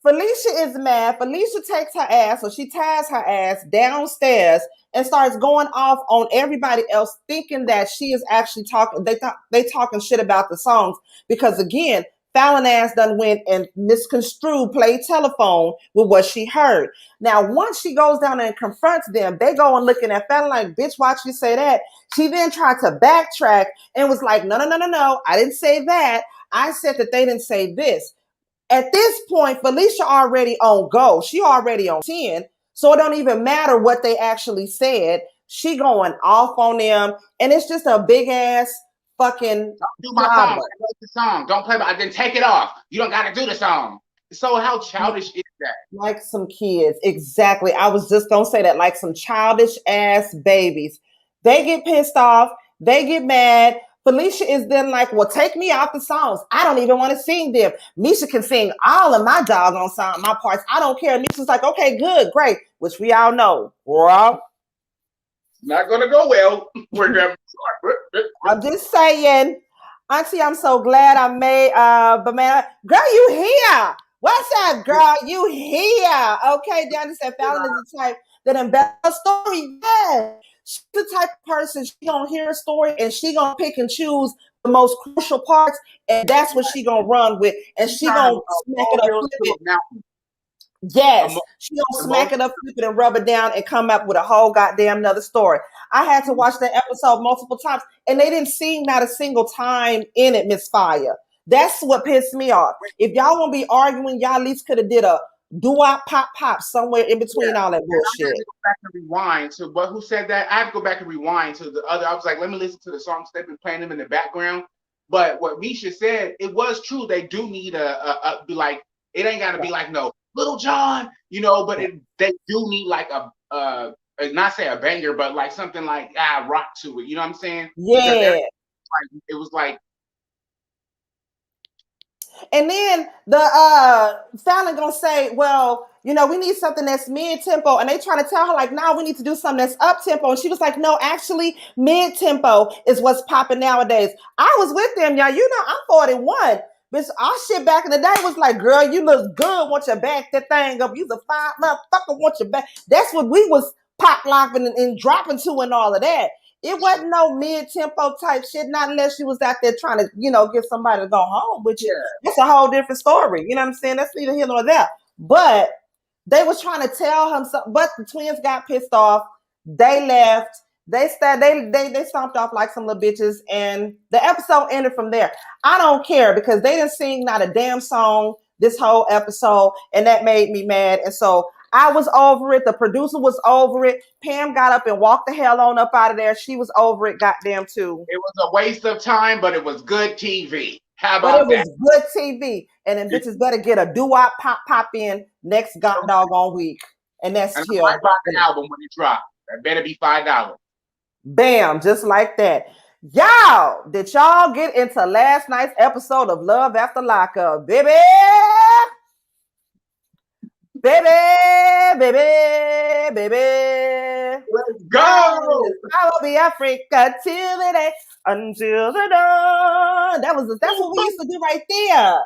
Felicia is mad. Felicia takes her ass, or she ties her ass downstairs and starts going off on everybody else, thinking that she is actually talking. They talking shit about the songs because, again, Fallon ass done went and misconstrued, played telephone with what she heard. Now, once she goes down and confronts them, they go and looking at Fallon like, bitch, why'd you say that? She then tried to backtrack and was like, no, I didn't say that. I said that they didn't say this. At this point, Felicia already on go. She already on 10. So it don't even matter what they actually said. She going off on them. And it's just a big ass fucking. Don't do my song. The song. Don't play my. Then take it off. You don't got to do the song. So how childish is that? Like some kids. Exactly. I was just going to say that. Like some childish ass babies. They get pissed off. They get mad. Felicia is then like, well, take me out the songs. I don't even want to sing them. Misha can sing all of my doggone song, my parts. I don't care. Misha's like, okay, good, great. Which we all know. Well, not going to go well. I'm just saying. Auntie, I'm so glad I made, but man, girl, you here. What's up, girl? You here. Okay, Danny said Fallon is the type that embellish a story. Yeah. She's the type of person, she gonna hear a story and she gonna pick and choose the most crucial parts, and that's what she gonna run with, and she gonna smack it up. Yes, she gonna smack it up, flip it, and rub it down, and come up with a whole goddamn another story. I had to watch that episode multiple times, and they didn't sing not a single time in it, Miss Fire. That's what pissed me off. If y'all want to be arguing, y'all at least could have did a doo-wop pop somewhere in between all that bullshit. I had to go back and rewind to who said that. I had to go back and rewind to the other. I was like, let me listen to the songs they've been playing them in the background. But what Misha said, it was true. They do need a be like, it ain't gotta be like no Little John, you know, but they do need like a not say a banger, but like something like rock to it. You know what I'm saying? Yeah. It was like. And then the Fallon gonna say, well, you know, we need something that's mid-tempo. And they trying to tell her, like, no, we need to do something that's up-tempo. And she was like, no, actually, mid-tempo is what's popping nowadays. I was with them, y'all. You know, I'm 41. Bitch, our shit back in the day was like, girl, you look good. Want you back that thing up. You's a fine motherfucker. Want you back. That's what we was pop locking and dropping to and all of that. It wasn't no mid-tempo type shit, not unless she was out there trying to, you know, get somebody to go home with you. Yeah. That's a whole different story. You know what I'm saying? That's neither here nor there. But they was trying to tell him something, but the twins got pissed off. They left. They stomped off like some little bitches, and the episode ended from there. I don't care because they didn't sing not a damn song this whole episode, and that made me mad. And so I was over it. The producer was over it. Pam got up and walked the hell on up out of there. She was over it, goddamn too. It was a waste of time, but it was good TV. How about that? But it was good TV. And then bitches better get a doo-wop pop in next doggone week. And that's chill. I bought the album when it dropped. That better be $5. Bam, just like that. Y'all, did y'all get into last night's episode of Love After Lockup? Baby! Baby, baby, baby. Let's go! I will be Africa till the day, until the dawn. That's what we used to do right there.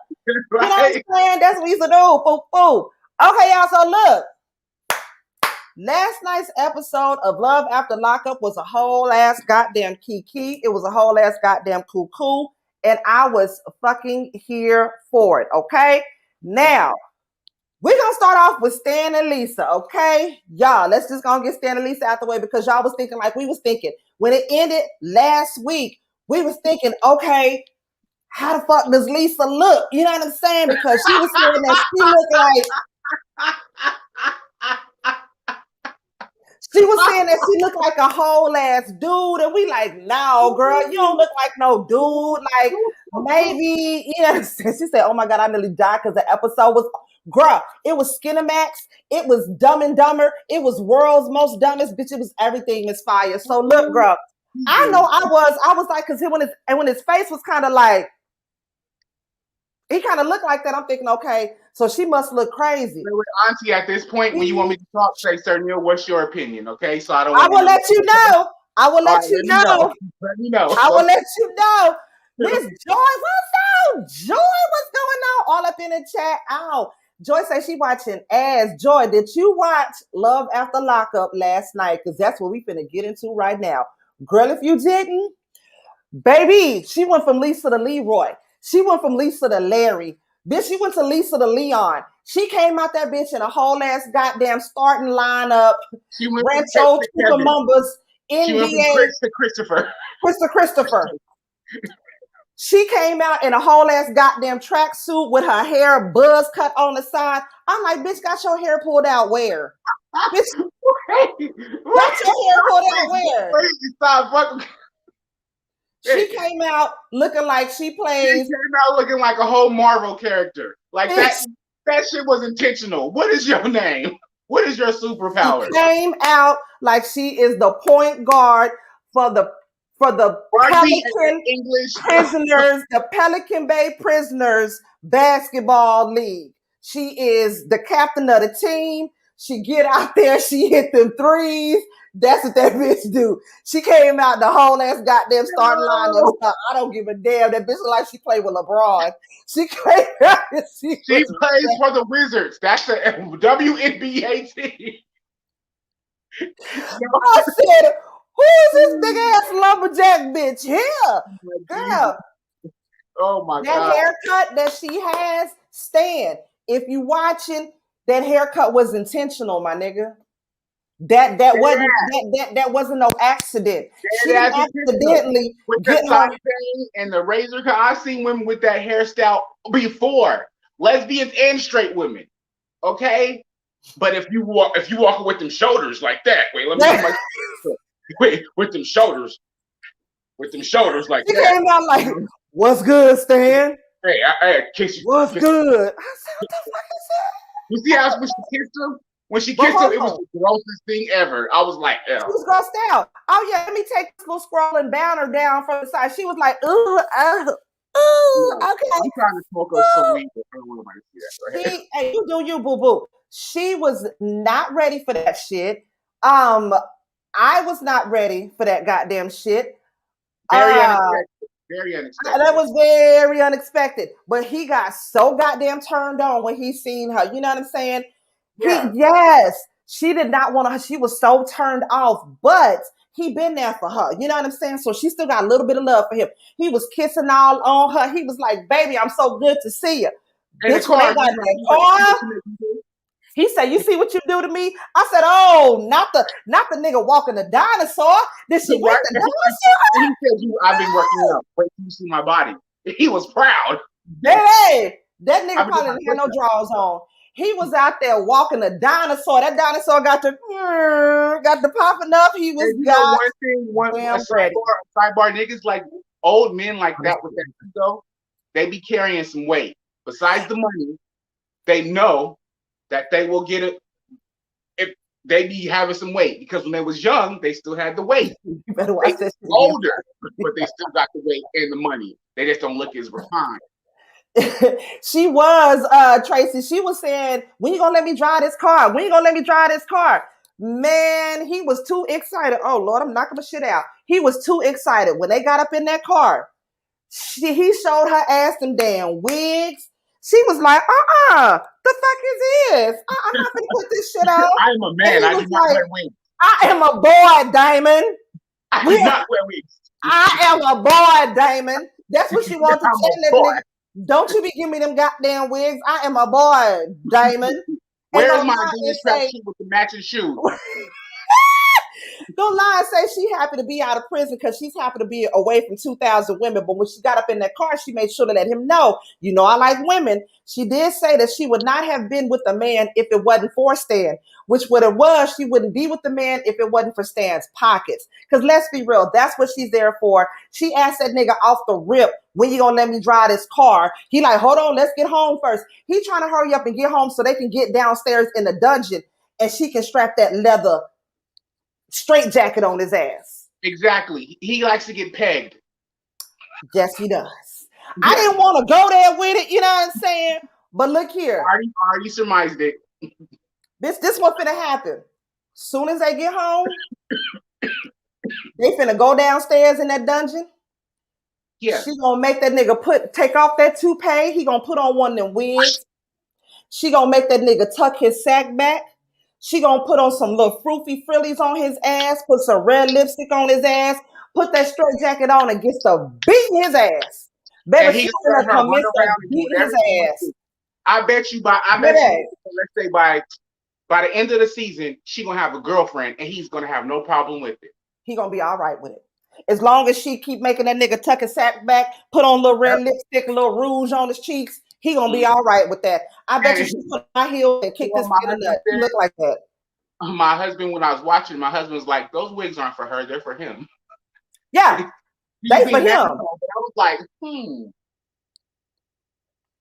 Right. You know what I'm saying? That's what we used to do. Boop, boop. Okay, y'all, so look. Last night's episode of Love After Lockup was a whole ass goddamn kiki. It was a whole ass goddamn cuckoo. And I was fucking here for it, okay? Now, we're going to start off with Stan and Lisa, okay? Y'all, let's just go get Stan and Lisa out the way because y'all was thinking like we was thinking. When it ended last week, we was thinking, okay, how the fuck does Lisa look? You know what I'm saying? Because she was saying that she looked like... She was saying that she looked like a whole ass dude, and we like, no, girl, you don't look like no dude. Like, maybe, you know, she said, oh my God, I nearly died because the episode was... Girl, it was Skinamax. It was Dumb and Dumber. It was World's Most Dumbest Bitch. It was everything, Miss Fire. So look, girl, I know I was like, because when his face was kind of like, he kind of looked like that. I'm thinking, okay, so she must look crazy. Auntie, at this point, when you want me to talk, say, Sir Neale, what's your opinion? Okay, so I will let you know. I will let you know. Let me know. I will let you know. Miss Joy, what's up? Joy, what's going on? All up in the chat. Oh. Joy says she watching ass. Joy, did you watch Love After Lockup last night? Because that's what we finna get into right now. Girl, if you didn't, baby, she went from Lisa to Leroy. She went from Lisa to Larry. Bitch, she went to Lisa to Leon. She came out that bitch in a whole ass goddamn starting lineup. She went Rancho Cucamongas, NBA. She went from Christopher. She came out in a whole ass goddamn tracksuit with her hair buzz cut on the side. I'm like, bitch, got your hair pulled out where? Bitch, got your hair pulled out where? Stop. She came out looking like she plays. She came out looking like a whole Marvel character. Like bitch. That shit was intentional. What is your name? What is your superpower? She came out like she is the point guard for the Pelican English prisoners, the Pelican Bay Prisoners basketball league. She is the captain of the team. She get out there, she hit them threes. That's what that bitch do. She came out the whole ass goddamn starting lineup. I don't give a damn. That bitch look like she played with LeBron. She came out and she plays for the Wizards. That's the WNBA team. I said, who is this big ass lumberjack bitch here? Girl. Oh my God. That haircut that she has, Stan, if you watching, That haircut was intentional, my nigga. That wasn't no accident. She didn't accidentally with the get side her thing and the razor cut. I've seen women with that hairstyle before, lesbians and straight women. Okay, but if you walk with them shoulders like that, wait, let me see my wait with them shoulders like she that. Came out like, "What's good, Stan? Hey, I kiss you. What's good?" I said, "What the fuck is that?" You see how when she kissed him? When she kissed him, it was the grossest thing ever. I was like, ew. She was grossed out. Oh yeah, let me take this little scrolling banner down from the side. She was like, "Ooh, okay." I'm trying to smoke us some weed, but I don't want nobody to see that. Hey, you do you, boo boo. She was not ready for that shit. I was not ready for that goddamn shit. Very unexpected. Very unexpected. That was very unexpected. But he got so goddamn turned on when he seen her. You know what I'm saying? Yeah. Yes, she did not want to. She was so turned off, but he been there for her. You know what I'm saying? So she still got a little bit of love for him. He was kissing all on her. He was like, "Baby, I'm so good to see you." In the car, he said, "You see what you do to me?" I said, "Oh, not the nigga walking the dinosaur. Did she work the dinosaur?" He said, "I've been working out. Wait till you see my body." He was proud. Hey, that nigga probably didn't have no drawers on. He was out there walking a dinosaur. That dinosaur got the popping up. He was sidebar niggas like old men like that with that ego, they be carrying some weight. Besides the money, they know that they will get it if they be having some weight, because when they was young, they still had the weight. You better watch this. Older, but they still got the weight and the money. They just don't look as refined. She was Tracy. She was saying, "When you gonna let me drive this car? When you gonna let me drive this car?" Man, he was too excited. Oh Lord, I'm knocking the shit out. He was too excited when they got up in that car. He showed her ass them damn wigs. She was like, the fuck is this? I'm not gonna put this shit on. I'm a man. I do not wear wigs. I am a boy, Diamond. I do not wear wigs. I am a boy, Diamond. That's what she wanted to tell that nigga. Don't you be giving me them goddamn wigs. I am a boy, Diamond. Where's my jeans strap with the matching shoes? Don't lie and say she happy to be out of prison because she's happy to be away from 2,000 women. But when she got up in that car, she made sure to let him know, you know, I like women. She did say that she would not have been with a man if it wasn't for Stan, which what it was, she wouldn't be with the man if it wasn't for Stan's pockets. Because let's be real, that's what she's there for. She asked that nigga off the rip, "When you gonna let me drive this car?" He like, "Hold on, let's get home first." He trying to hurry up and get home so they can get downstairs in the dungeon and she can strap that leather straight jacket on his ass. Exactly. He likes to get pegged. Yes, he does. Yeah. I didn't want to go there with it, you know what I'm saying? But look here. I already surmised it. This what finna happen. Soon as they get home, they finna go downstairs in that dungeon. Yeah. She gonna make that nigga take off that toupee. He gonna put on one of them wigs. She gonna make that nigga tuck his sack back. She gonna put on some little froofy frillies on his ass, put some red lipstick on his ass, put that straight jacket on and gets to beating his ass. Baby, she's gonna commence to beat his ass. I bet you let's say by the end of the season, she gonna have a girlfriend and he's gonna have no problem with it. He gonna be all right with it. As long as she keep making that nigga tuck his sack back, put on a little red lipstick, a little rouge on his cheeks, he gonna be all right with that. I bet you she put on my heel and kick this nigga in the nut. He look like that. My husband, when I was watching, my husband was like, "Those wigs aren't for her; they're for him." Yeah, they for him. I was like,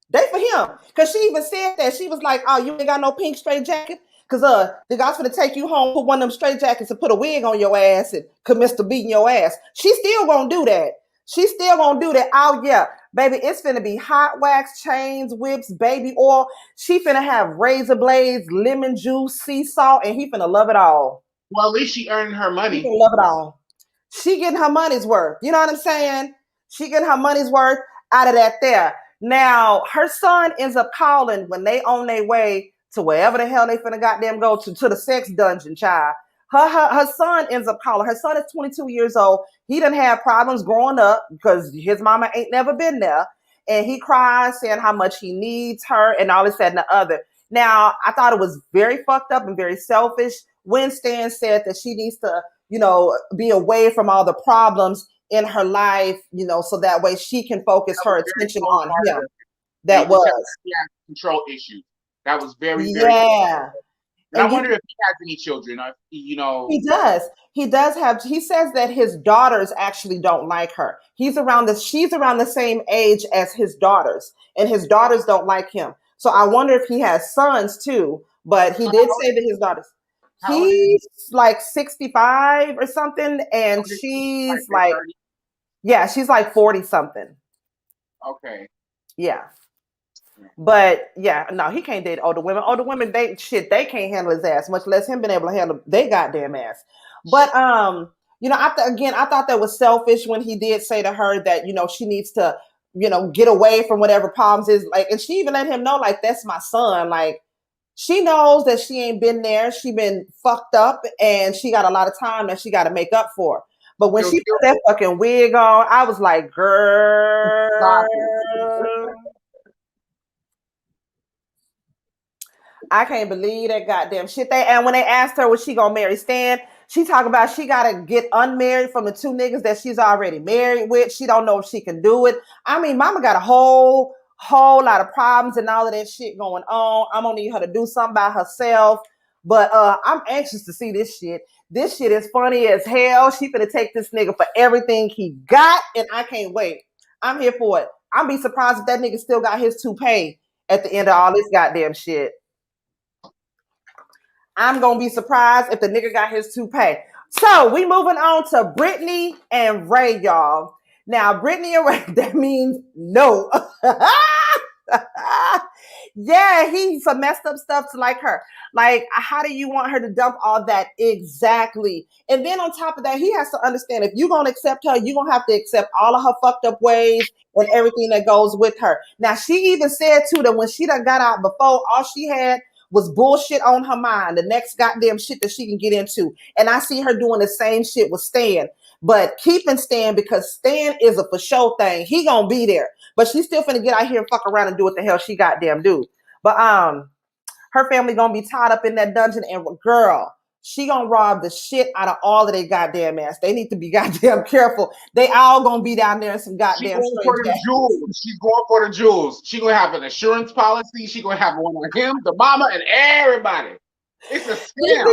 They for him. Because she even said that. She was like, "Oh, you ain't got no pink straight jacket? Because the guy's gonna take you home, put one of them straight jackets and put a wig on your ass and commence to beating your ass." She still gonna do that. She still gonna do that. Oh yeah, baby, it's finna be hot wax, chains, whips, baby oil. She finna have razor blades, lemon juice, sea salt, and he finna love it all. Well, at least she earned her money. He finna love it all. She getting her money's worth. You know what I'm saying? She getting her money's worth out of that there. Now, her son ends up calling when they on their way to wherever the hell they finna goddamn go to the sex dungeon, child. Her son ends up calling. Her son is 22 years old. He done had problems growing up because his mama ain't never been there. And he cries saying how much he needs her and all this, that, and the other. Now, I thought it was very fucked up and very selfish when Stan said that she needs to, be away from all the problems in her life, so that way she can focus her attention on him. That was control issues. That was very, very yeah. And I wonder if he has any children. He does. He does have. He says that his daughters actually don't like her. She's around the same age as his daughters, and his daughters don't like him. So I wonder if he has sons too. But he did say that his daughters. He's like 65 or something, and she's like, she's like 40 something. Okay. Yeah. But yeah, no, he can't date older women. Older women, they can't handle his ass, much less him being able to handle they goddamn ass. But I thought that was selfish when he did say to her that, she needs to, get away from whatever problems is like, and she even let him know, like, that's my son. Like, she knows that she ain't been there. She been fucked up and she got a lot of time that she got to make up for. But when she put that fucking wig on, I was like, girl. I can't believe that goddamn shit. And when they asked her was she gonna marry Stan, she talked about she gotta get unmarried from the two niggas that she's already married with. She don't know if she can do it. I mean, mama got a whole lot of problems and all of that shit going on. I'm gonna need her to do something by herself. But I'm anxious to see this shit. This shit is funny as hell. She finna take this nigga for everything he got, and I can't wait. I'm here for it. I'll be surprised if that nigga still got his toupee at the end of all this goddamn shit. I'm going to be surprised if the nigga got his toupee. So we moving on to Brittany and Ray, y'all. Now, Brittany and Ray, that means no. Yeah, he's some messed up stuff to like her. Like, how do you want her to dump all that exactly? And then on top of that, he has to understand if you're going to accept her, you're going to have to accept all of her fucked up ways and everything that goes with her. Now, she even said, too, that when she done got out before, all she had was bullshit on her mind, the next goddamn shit that she can get into. And I see her doing the same shit with Stan. But keeping Stan, because Stan is a for sure thing. He gonna be there. But she's still finna get out here and fuck around and do what the hell she goddamn do. But her family gonna be tied up in that dungeon, and girl, she gonna rob the shit out of all of their goddamn ass. They need to be goddamn careful. They all gonna be down there in some goddamn She's going for the jewels. She's going for the jewels. She's gonna have an insurance policy. She's gonna have one on him, the mama, and everybody. It's a scam.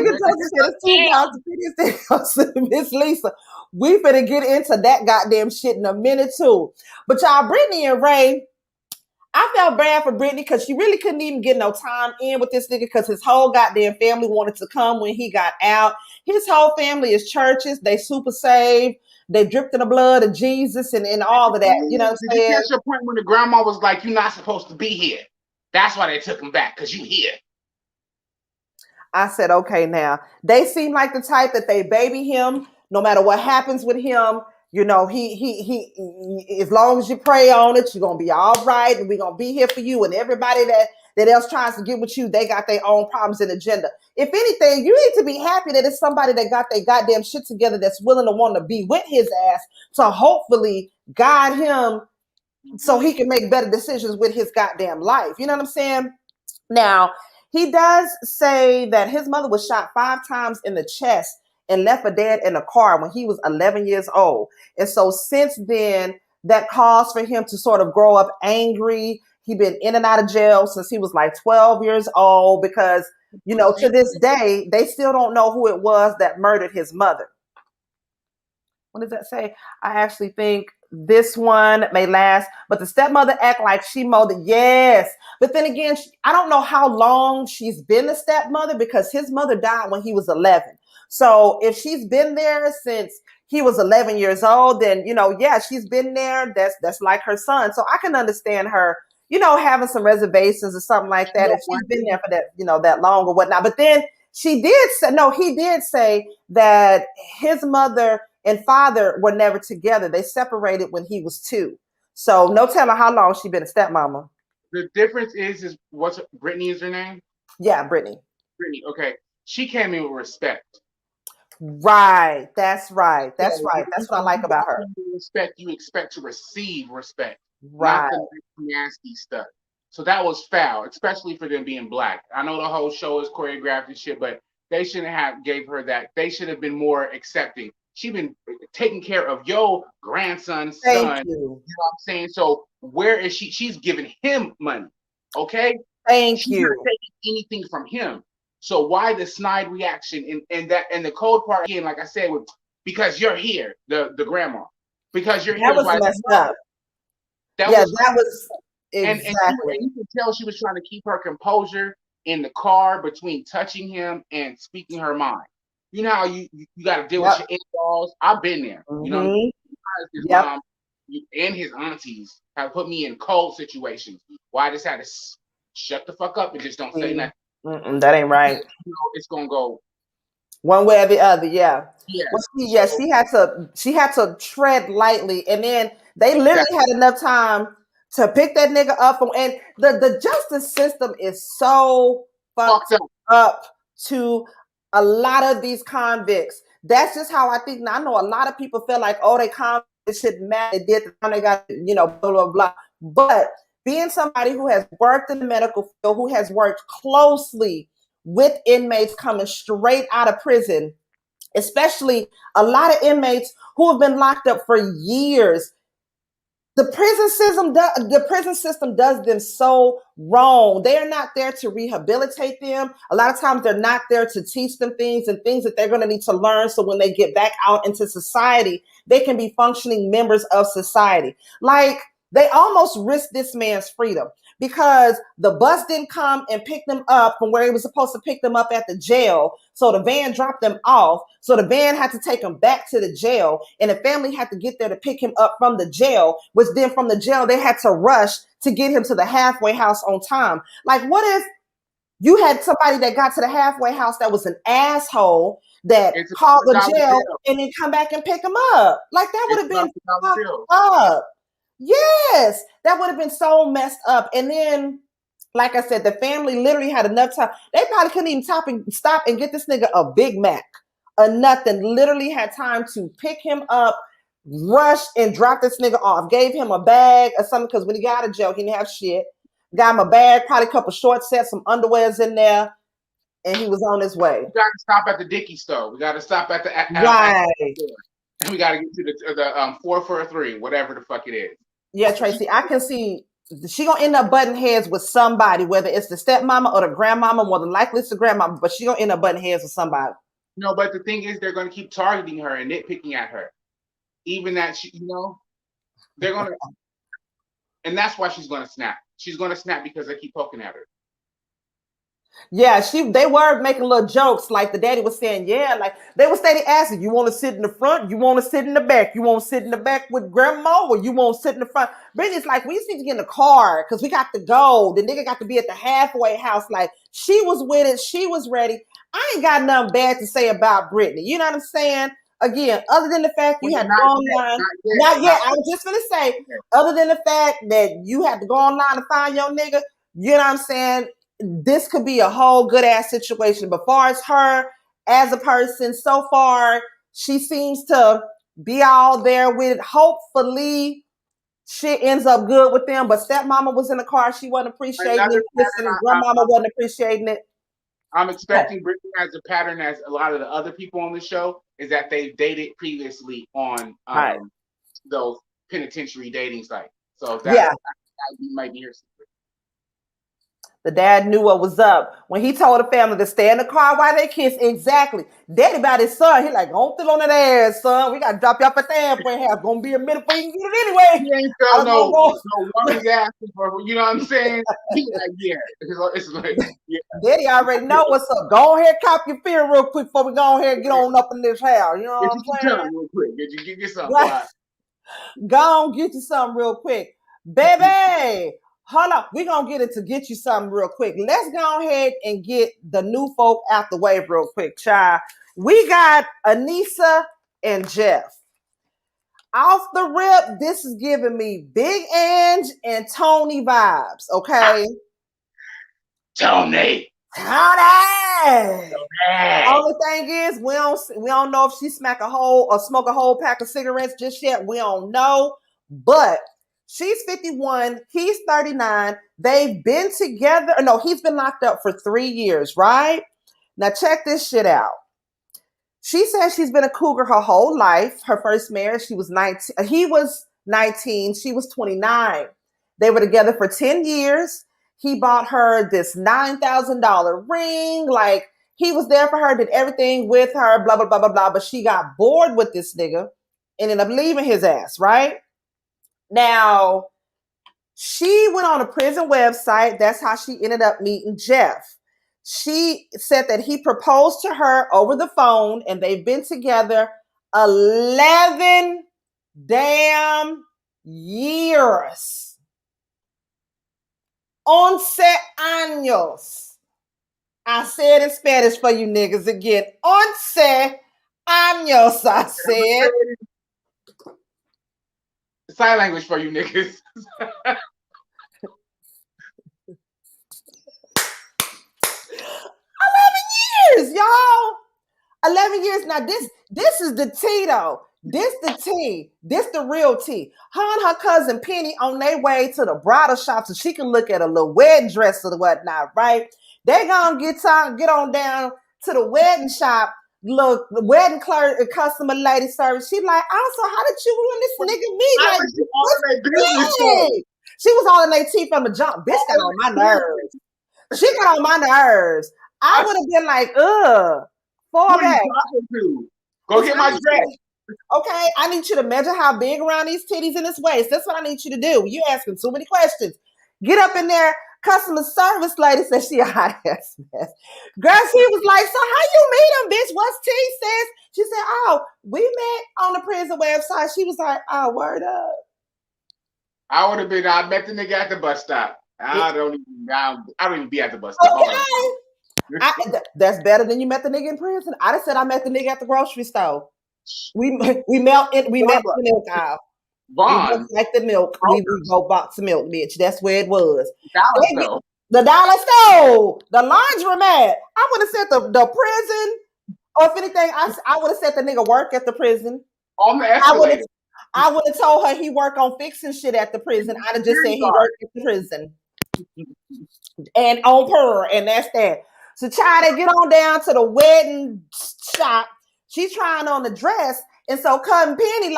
Miss Lisa, we finna get into that goddamn shit in a minute too. But y'all, Brittany and Ray, I felt bad for Brittany because she really couldn't even get no time in with this nigga because his whole goddamn family wanted to come when he got out. His whole family is churches. They super saved. They dripped in the blood of Jesus and all of that. You know what I'm saying? Did you catch your point when the grandma was like, you're not supposed to be here? That's why they took him back, because you here. I said, okay, now. They seem like the type that they baby him no matter what happens with him. You know, he as long as you pray on it, you're going to be all right. And we're going to be here for you. And everybody that else tries to get with you, they got their own problems and agenda. If anything, you need to be happy that it's somebody that got their goddamn shit together that's willing to want to be with his ass to hopefully guide him so he can make better decisions with his goddamn life. You know what I'm saying? Now, he does say that his mother was shot 5 times in the chest and left for dead in a car when he was 11 years old. And so since then, that caused for him to sort of grow up angry. He'd been in and out of jail since he was like 12 years old because, you know, to this day, they still don't know who it was that murdered his mother. What does that say? I actually think this one may last, but the stepmother act like she molded. Yes. But then again, I don't know how long she's been the stepmother because his mother died when he was 11. So if she's been there since he was 11 years old, then, you know, yeah, she's been there. That's like her son. So I can understand her, you know, having some reservations or something like that. If she's been there for that, you know, that long or whatnot. But then he did say that his mother and father were never together. They separated when he was 2. So no telling how long she been a stepmama. The difference is what's Brittany is her name? Yeah, Brittany. Brittany, okay. She came in with respect. Right. That's right. That's right. That's what I like about her. Respect, you expect to receive respect. Right. Not the nasty stuff. So that was foul, especially for them being black. I know the whole show is choreographed and shit, but they shouldn't have gave her that. They should have been more accepting. She been taking care of your grandson's Thank son. you. You know what I'm saying? So where is she? She's giving him money. Okay? Thank She's you. not taking anything from him. So why the snide reaction and the cold part again, like I said, with because you're here, the grandma. Because you're here. That was like, messed up. That yeah, was that was and exactly. you can tell she was trying to keep her composure in the car between touching him and speaking her mind. You know how you got to deal with your in-laws. I've been there. You know, his mom and his aunties have put me in cold situations. Why I just had to shut the fuck up and just don't say nothing. That ain't right. You know, it's gonna go one way or the other. Yeah. Yeah. Well, she had to tread lightly, and then they literally had enough time to pick that nigga up from. And the justice system is so fucked up to a lot of these convicts. That's just how I think. Now, I know a lot of people feel like, oh, they convicts, it shouldn't matter. They did the time, they got, blah, blah, blah. But being somebody who has worked in the medical field, who has worked closely with inmates coming straight out of prison, especially a lot of inmates who have been locked up for years. The prison system does them so wrong. They are not there to rehabilitate them. A lot of times they're not there to teach them things and things that they're going to need to learn. So when they get back out into society, they can be functioning members of society. Like, they almost risked this man's freedom because the bus didn't come and pick them up from where he was supposed to pick them up at the jail. So the van dropped them off. So the van had to take him back to the jail, and the family had to get there to pick him up from the jail, which then from the jail, they had to rush to get him to the halfway house on time. Like, what if you had somebody that got to the halfway house that was an asshole that called the jail and then come back and pick him up? Like, that would have been fucked up. Yes, that would have been so messed up. And then, like I said, the family literally had enough time. They probably couldn't even stop and get this nigga a Big Mac or nothing. Literally had time to pick him up, rush and drop this nigga off. Gave him a bag or something, because when he got out of jail, he didn't have shit. Got him a bag, probably a couple short sets, some underwears in there, and he was on his way. We got to stop at the Dickie store. We got to stop at the right. And we got to get to the 443, whatever the fuck it is. Yeah, Tracy, I can see she gonna end up butting heads with somebody, whether it's the stepmama or the grandmama. More than likely it's the grandmama, but she gonna end up butting heads with somebody. No, but the thing is, they're gonna keep targeting her and nitpicking at her, even that she, they're gonna, and that's why she's gonna snap. She's gonna snap because they keep poking at her. Yeah, they were making little jokes, like the daddy was saying, yeah, like they were steady asking, you want to sit in the front, you want to sit in the back, you want to sit in the back with grandma, or you want to sit in the front. Brandy's like, we just need to get in the car because we got to go. The nigga got to be at the halfway house. Like, she was with it, she was ready. I ain't got nothing bad to say about Brittany. You know what I'm saying? Again, other than the fact you had to go online, not yet. I was just gonna say, other than the fact that you had to go online to find your nigga, you know what I'm saying? This could be a whole good ass situation. But far as her as a person, so far she seems to be all there with it. Hopefully shit ends up good with them. But stepmama was in the car, she wasn't appreciating it. And grandmama wasn't appreciating it. I'm expecting Brittany has a pattern as a lot of the other people on the show, is that they've dated previously on those penitentiary dating sites. So that might be her secret. The dad knew what was up when he told the family to stay in the car while they kiss. Exactly. Daddy about his son. He like, don't sit on that ass, son. We got to drop you off at the halfway house. Gonna be a minute before you can get it anyway. He ain't felt no woman's ass for, you know what I'm saying? He like, yeah. It's like, yeah. Daddy already know what's up. Go ahead, cop your fear real quick before we go ahead and get on up in this house. You know what I'm saying? Real quick. Get you something. Right. Go on, get you something real quick. Baby. Hold on, we're going to get you something real quick. Let's go ahead and get the new folk out the way real quick, child. We got Anissa and Jeff. Off the rip, this is giving me Big Ange and Tony vibes, okay? Tony. Only thing is, we don't know if she smoke a whole pack of cigarettes just yet. We don't know, but She's 51. He's 39. They've been together. No, he's been locked up for 3 years, right? Now check this shit out. She says she's been a cougar her whole life. Her first marriage, she was 19. He was 19. She was 29. They were together for 10 years. He bought her this $9,000 ring. Like, he was there for her, did everything with her, blah, blah, blah, blah, blah. But she got bored with this nigga and ended up leaving his ass, right? Now, she went on a prison website. That's how she ended up meeting Jeff. She said that he proposed to her over the phone and they've been together 11 damn years. 11 años. I said in Spanish for you niggas again. 11 años, I said. Sign language for you niggas. 11 years, y'all. 11 years. Now, this is the tea, though. This the tea. This the real tea. Her and her cousin Penny on their way to the bridal shop so she can look at a little wedding dress or whatnot, right? They gonna get on down to the wedding shop. Look, the wedding clerk, customer lady service. She like, also, how did you and this nigga meet? Like, she was all in their teeth from the jump. Bitch got on my nerves. She got on my nerves. I would have been like, fall back. Go get my dress. Okay, I need you to measure how big around these titties in this waist. That's what I need you to do. You asking too many questions. Get up in there. Customer service lady said she a hot ass mess. Girl, she was like, so how you meet him, bitch? What's T, sis? She said, oh, we met on the prison website. She was like, oh, word up. I would have been, I met the nigga at the bus stop. I don't even be at the bus stop. Okay. That's better than you met the nigga in prison. I just said I met the nigga at the grocery store. We met in the milk aisle. Vaughn. Like the milk. We go box of milk, bitch. That's where it was. The dollar store. The laundromat. I would have said the prison. Or if anything, I would have said the nigga work at the prison. On the escalator. I would have told her he work on fixing shit at the prison. I'd have just said he worked at the prison. And on per, and that's that. So try to get on down to the wedding shop. She's trying on the dress. And so cousin Penny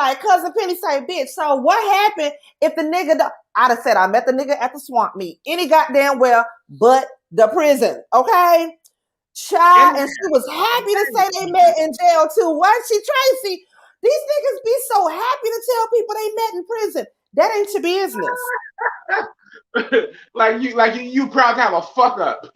say, bitch, so what happened if the nigga, I'd have said I met the nigga at the swamp meet. Any goddamn well, but the prison, okay? Child, and she was happy to say they met in jail too. Wasn't she, Tracy? These niggas be so happy to tell people they met in prison. That ain't your business. like you proud to have a fuck up.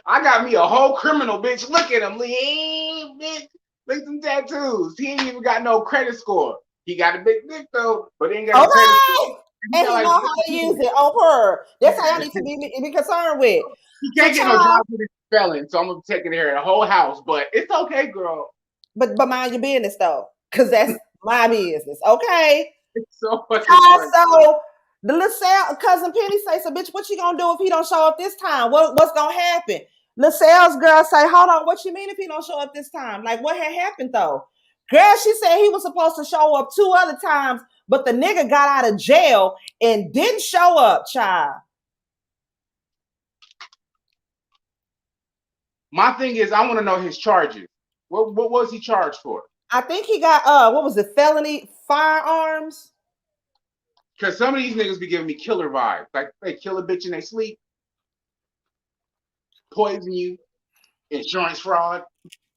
I got me a whole criminal, bitch. Look at him, bitch. Look at some tattoos. He ain't even got no credit score. He got a big dick though, but he ain't got no credit score. And he know how to use it on her. That's how y'all need to be concerned with. He can't get no job with his felon, so I'm gonna take it here the whole house. But it's okay, girl. But mind your business though, because that's my business. Okay. It's so fucking so the LaSalle cousin Penny say, so bitch, what you gonna do if he don't show up this time? What's gonna happen? LaSalle's girl say, hold on, what you mean if he don't show up this time? Like, what had happened though? Girl, she said he was supposed to show up 2 other times, but the nigga got out of jail and didn't show up, child. My thing is, I want to know his charges. What was he charged for? I think he got what was it, felony firearms? Because some of these niggas be giving me killer vibes. Like they kill a bitch in their sleep, poison you, insurance fraud.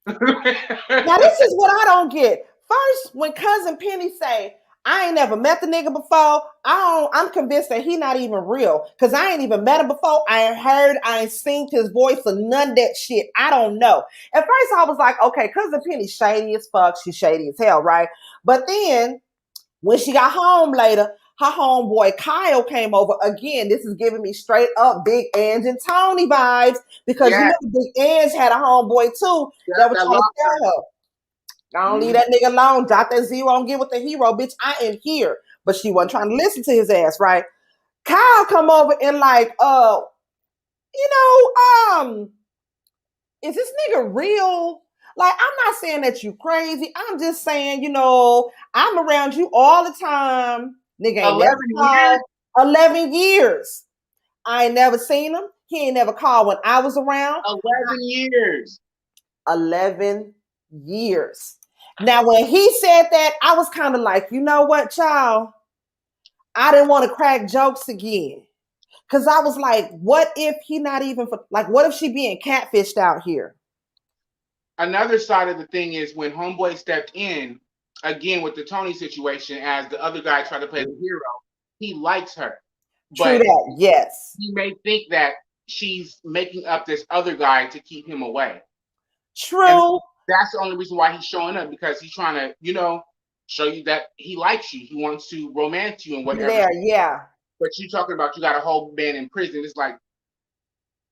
Now this is what I don't get. First, when cousin Penny say, I ain't never met the nigga before, I'm convinced that he not even real. Because I ain't even met him before. I ain't heard, I ain't seen his voice or none of that shit. I don't know. At first I was like, okay, cousin Penny's shady as fuck. She's shady as hell, right? But then when she got home later, her homeboy Kyle came over. Again, this is giving me straight up Big Ange and Tony vibes. Because you know Big Ange had a homeboy too that was trying to tell her. I don't leave that nigga alone. Drop that zero and get with the hero. Bitch, I am here. But she wasn't trying to listen to his ass, right? Kyle come over and like, is this nigga real? Like, I'm not saying that you crazy. I'm just saying, I'm around you all the time. Nigga ain't never called. 11 years. I ain't never seen him. He ain't never called when I was around. 11 years. 11 years. Now, when he said that, I was kind of like, you know what, child? I didn't want to crack jokes again. Because I was like, what if he not even, like, what if she being catfished out here? Another side of the thing is when Homeboy stepped in, again with the Tony situation, as the other guy tried to play the hero, he likes her. True that, yes. He may think that she's making up this other guy to keep him away. True. And that's the only reason why he's showing up, because he's trying to, you know, show you that he likes you. He wants to romance you and whatever. There, yeah. But you talking about you got a whole man in prison. It's like,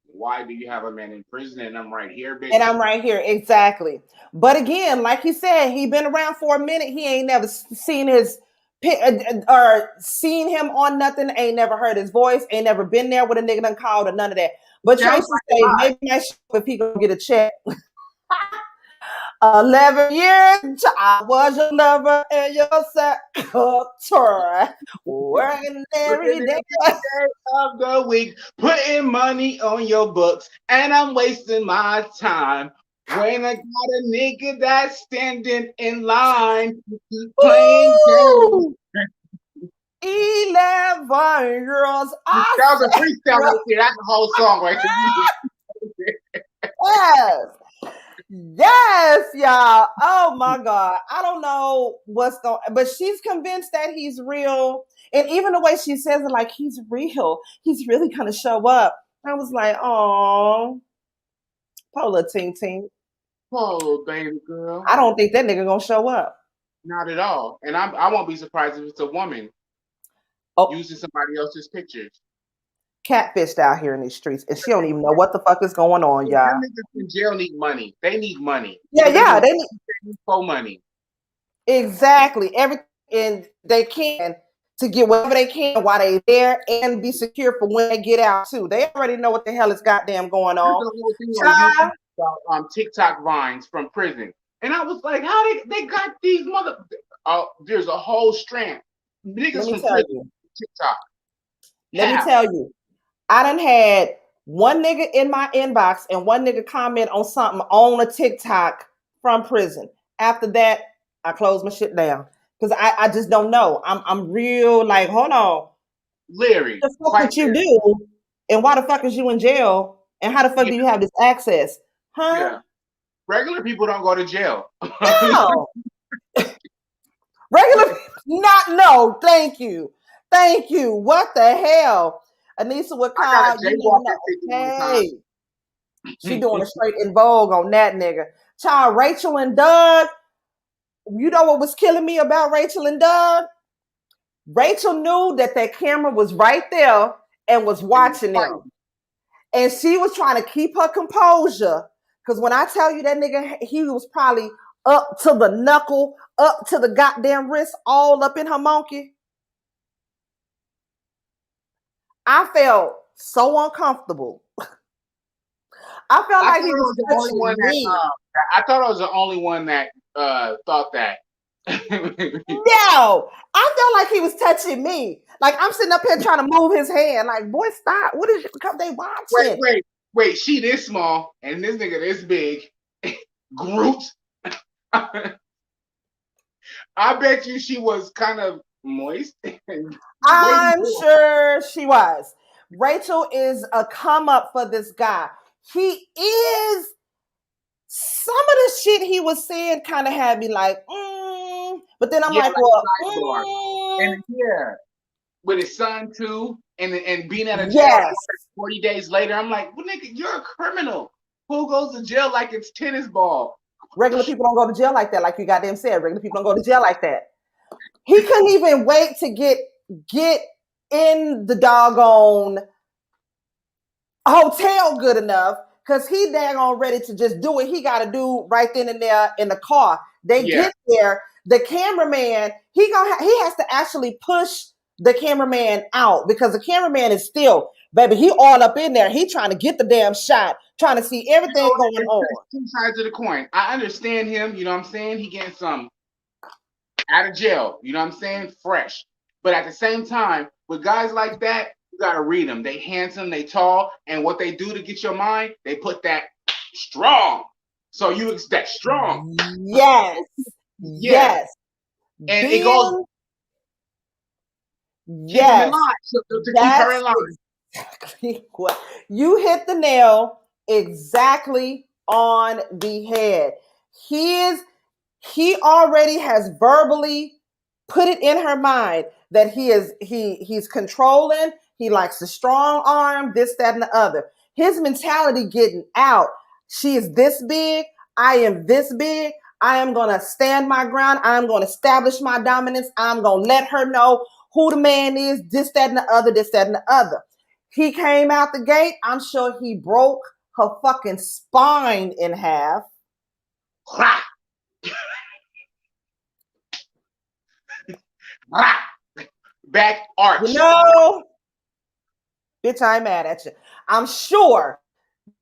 why do you have a man in prison and I'm right here, bitch? And I'm right here, exactly. But again, like he said, he been around for a minute. He ain't never seen his or seen him on nothing. Ain't never heard his voice. Ain't never been there with a nigga done called or none of that. But Tracy say maybe I should if he gonna get a check. 11 years, I was your lover and your secretary. Working every day of the week, putting money on your books, and I'm wasting my time. When I got a nigga that's standing in line to keep playing games. 11 girls. That was a freestyle right there. That's the whole song right there. Yes. Yes, y'all. Oh my God. I don't know what's going on, but she's convinced that he's real. And even the way she says it, like he's real. He's really gonna show up. I was like, oh, poor little ting ting. Oh, baby girl. I don't think that nigga gonna show up. Not at all. And I won't be surprised if it's a woman using somebody else's pictures. Catfished out here in these streets, and she don't even know what the fuck is going on, y'all. Them niggas in jail need money. They need money. Yeah, they need for money. Exactly. Everything, and they can to get whatever they can while they there and be secure for when they get out too. They already know what the hell is goddamn going on. About TikTok vines from prison, and I was like, how they got these mother? There's a whole strand niggas from prison TikTok. Let me tell you, I done had one nigga in my inbox and one nigga comment on something on a TikTok from prison. After that, I closed my shit down because I just don't know. I'm real like, hold on, Larry, what the fuck did you do, and why the fuck is you in jail, and how the fuck do you have this access, huh? Yeah. Regular people don't go to jail. No. Regular, no, thank you. What the hell? Anissa would call you. Hey, she doing a straight in Vogue on that nigga. Child, Rachel and Doug. You know what was killing me about Rachel and Doug? Rachel knew that camera was right there and was watching them. And she was trying to keep her composure. Because when I tell you that nigga, he was probably up to the knuckle, up to the goddamn wrist, all up in her monkey. I felt so uncomfortable. I felt like he was the only one that. I thought I was the only one that thought that. No, I felt like he was touching me. Like I'm sitting up here trying to move his hand. Like, boy, stop! What is they watching? Wait! She this small and this nigga this big. Groot. I bet you she was kind of moist. I'm sure she was. Rachel is a come up for this guy. He is. Some of the shit he was saying kind of had me like, but then I'm like, well, and with his son too, and being at a jail 40 days later, I'm like, well, nigga, you're a criminal. Who goes to jail like it's tennis ball? Regular people don't go to jail like that, like you goddamn said. Regular people don't go to jail like that. He couldn't even wait to get in the doggone hotel good enough because he daggone ready to just do what he got to do right then and there in the car. They get there. The cameraman, he has to actually push the cameraman out because the cameraman is still, baby, he all up in there. He trying to get the damn shot, trying to see everything going on. Two sides of the coin. I understand him, you know what I'm saying? He getting some out of jail, you know what I'm saying? Fresh. But at the same time, With guys like that, you gotta read them. They handsome, they tall, and what they do to get your mind, they put that strong. So you expect strong. Yes. Yeah. Yes. And it goes keep them in Yes. line to keep her in That's line. exactly what you hit the nail exactly on the head. He already has verbally put it in her mind that he's controlling, he likes the strong arm, this, that, and the other. His mentality getting out. She is this big, I am this big, I am gonna stand my ground, I'm gonna establish my dominance, I'm gonna let her know who the man is, this, that, and the other, this, that, and the other. He came out the gate, I'm sure he broke her fucking spine in half. Back arch. No, bitch, I ain't mad at you. I'm sure.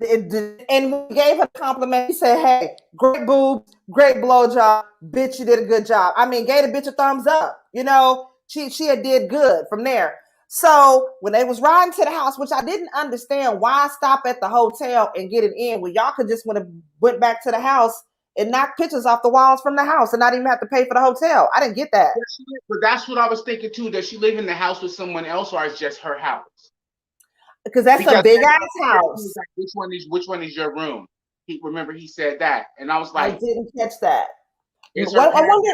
And we gave her a compliment. He said, hey, great boobs, great blowjob. Bitch, you did a good job. I mean, gave the bitch a thumbs up. You know, she had did good from there. So when they was riding to the house, which I didn't understand, why stop at the hotel and get it in when y'all could just went back to the house and knock pictures off the walls from the house and not even have to pay for the hotel. I didn't get that. But that's what I was thinking too. Does she live in the house with someone else, or it's just her house? Because that's a big ass house. Which one is your room? He said that, and I was like, I didn't catch that. I wonder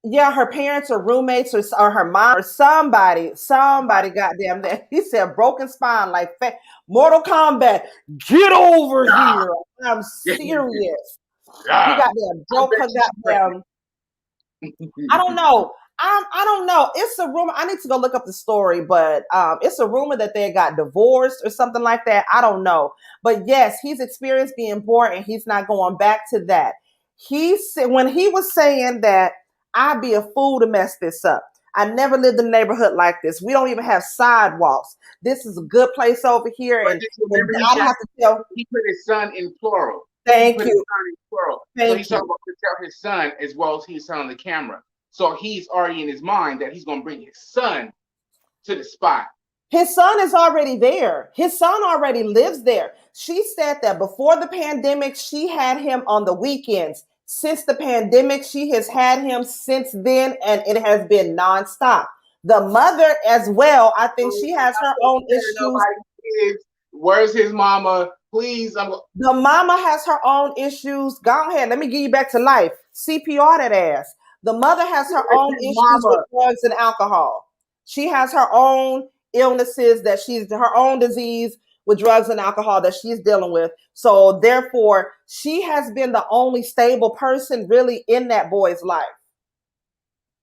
if her parents or roommates or her mom or somebody goddamn that. He said broken spine like Mortal Kombat. Get over here. I'm serious. He goddamn broke her goddamn. I don't know. I don't know. It's a rumor. I need to go look up the story, but it's a rumor that they got divorced or something like that. I don't know. But yes, he's experienced being poor and he's not going back to that. He said when he was saying that I'd be a fool to mess this up. I never lived in a neighborhood like this. We don't even have sidewalks. This is a good place over here. And I have to tell. He put his son in plural. Thank you. So he's talking about to tell his son as well as he's on the camera. So he's already in his mind that he's going to bring his son to the spot. His son is already there. His son already lives there. She said that before the pandemic, she had him on the weekends. Since the pandemic, she has had him since then, and it has been nonstop. The mother as well, I think she has her own issues. Where's his mama? Please. The mama has her own issues. Go ahead. Let me get you back to life. CPR that ass. The mother has her own issues with drugs and alcohol. She has her own illnesses her own disease with drugs and alcohol that she's dealing with. So therefore, she has been the only stable person really in that boy's life.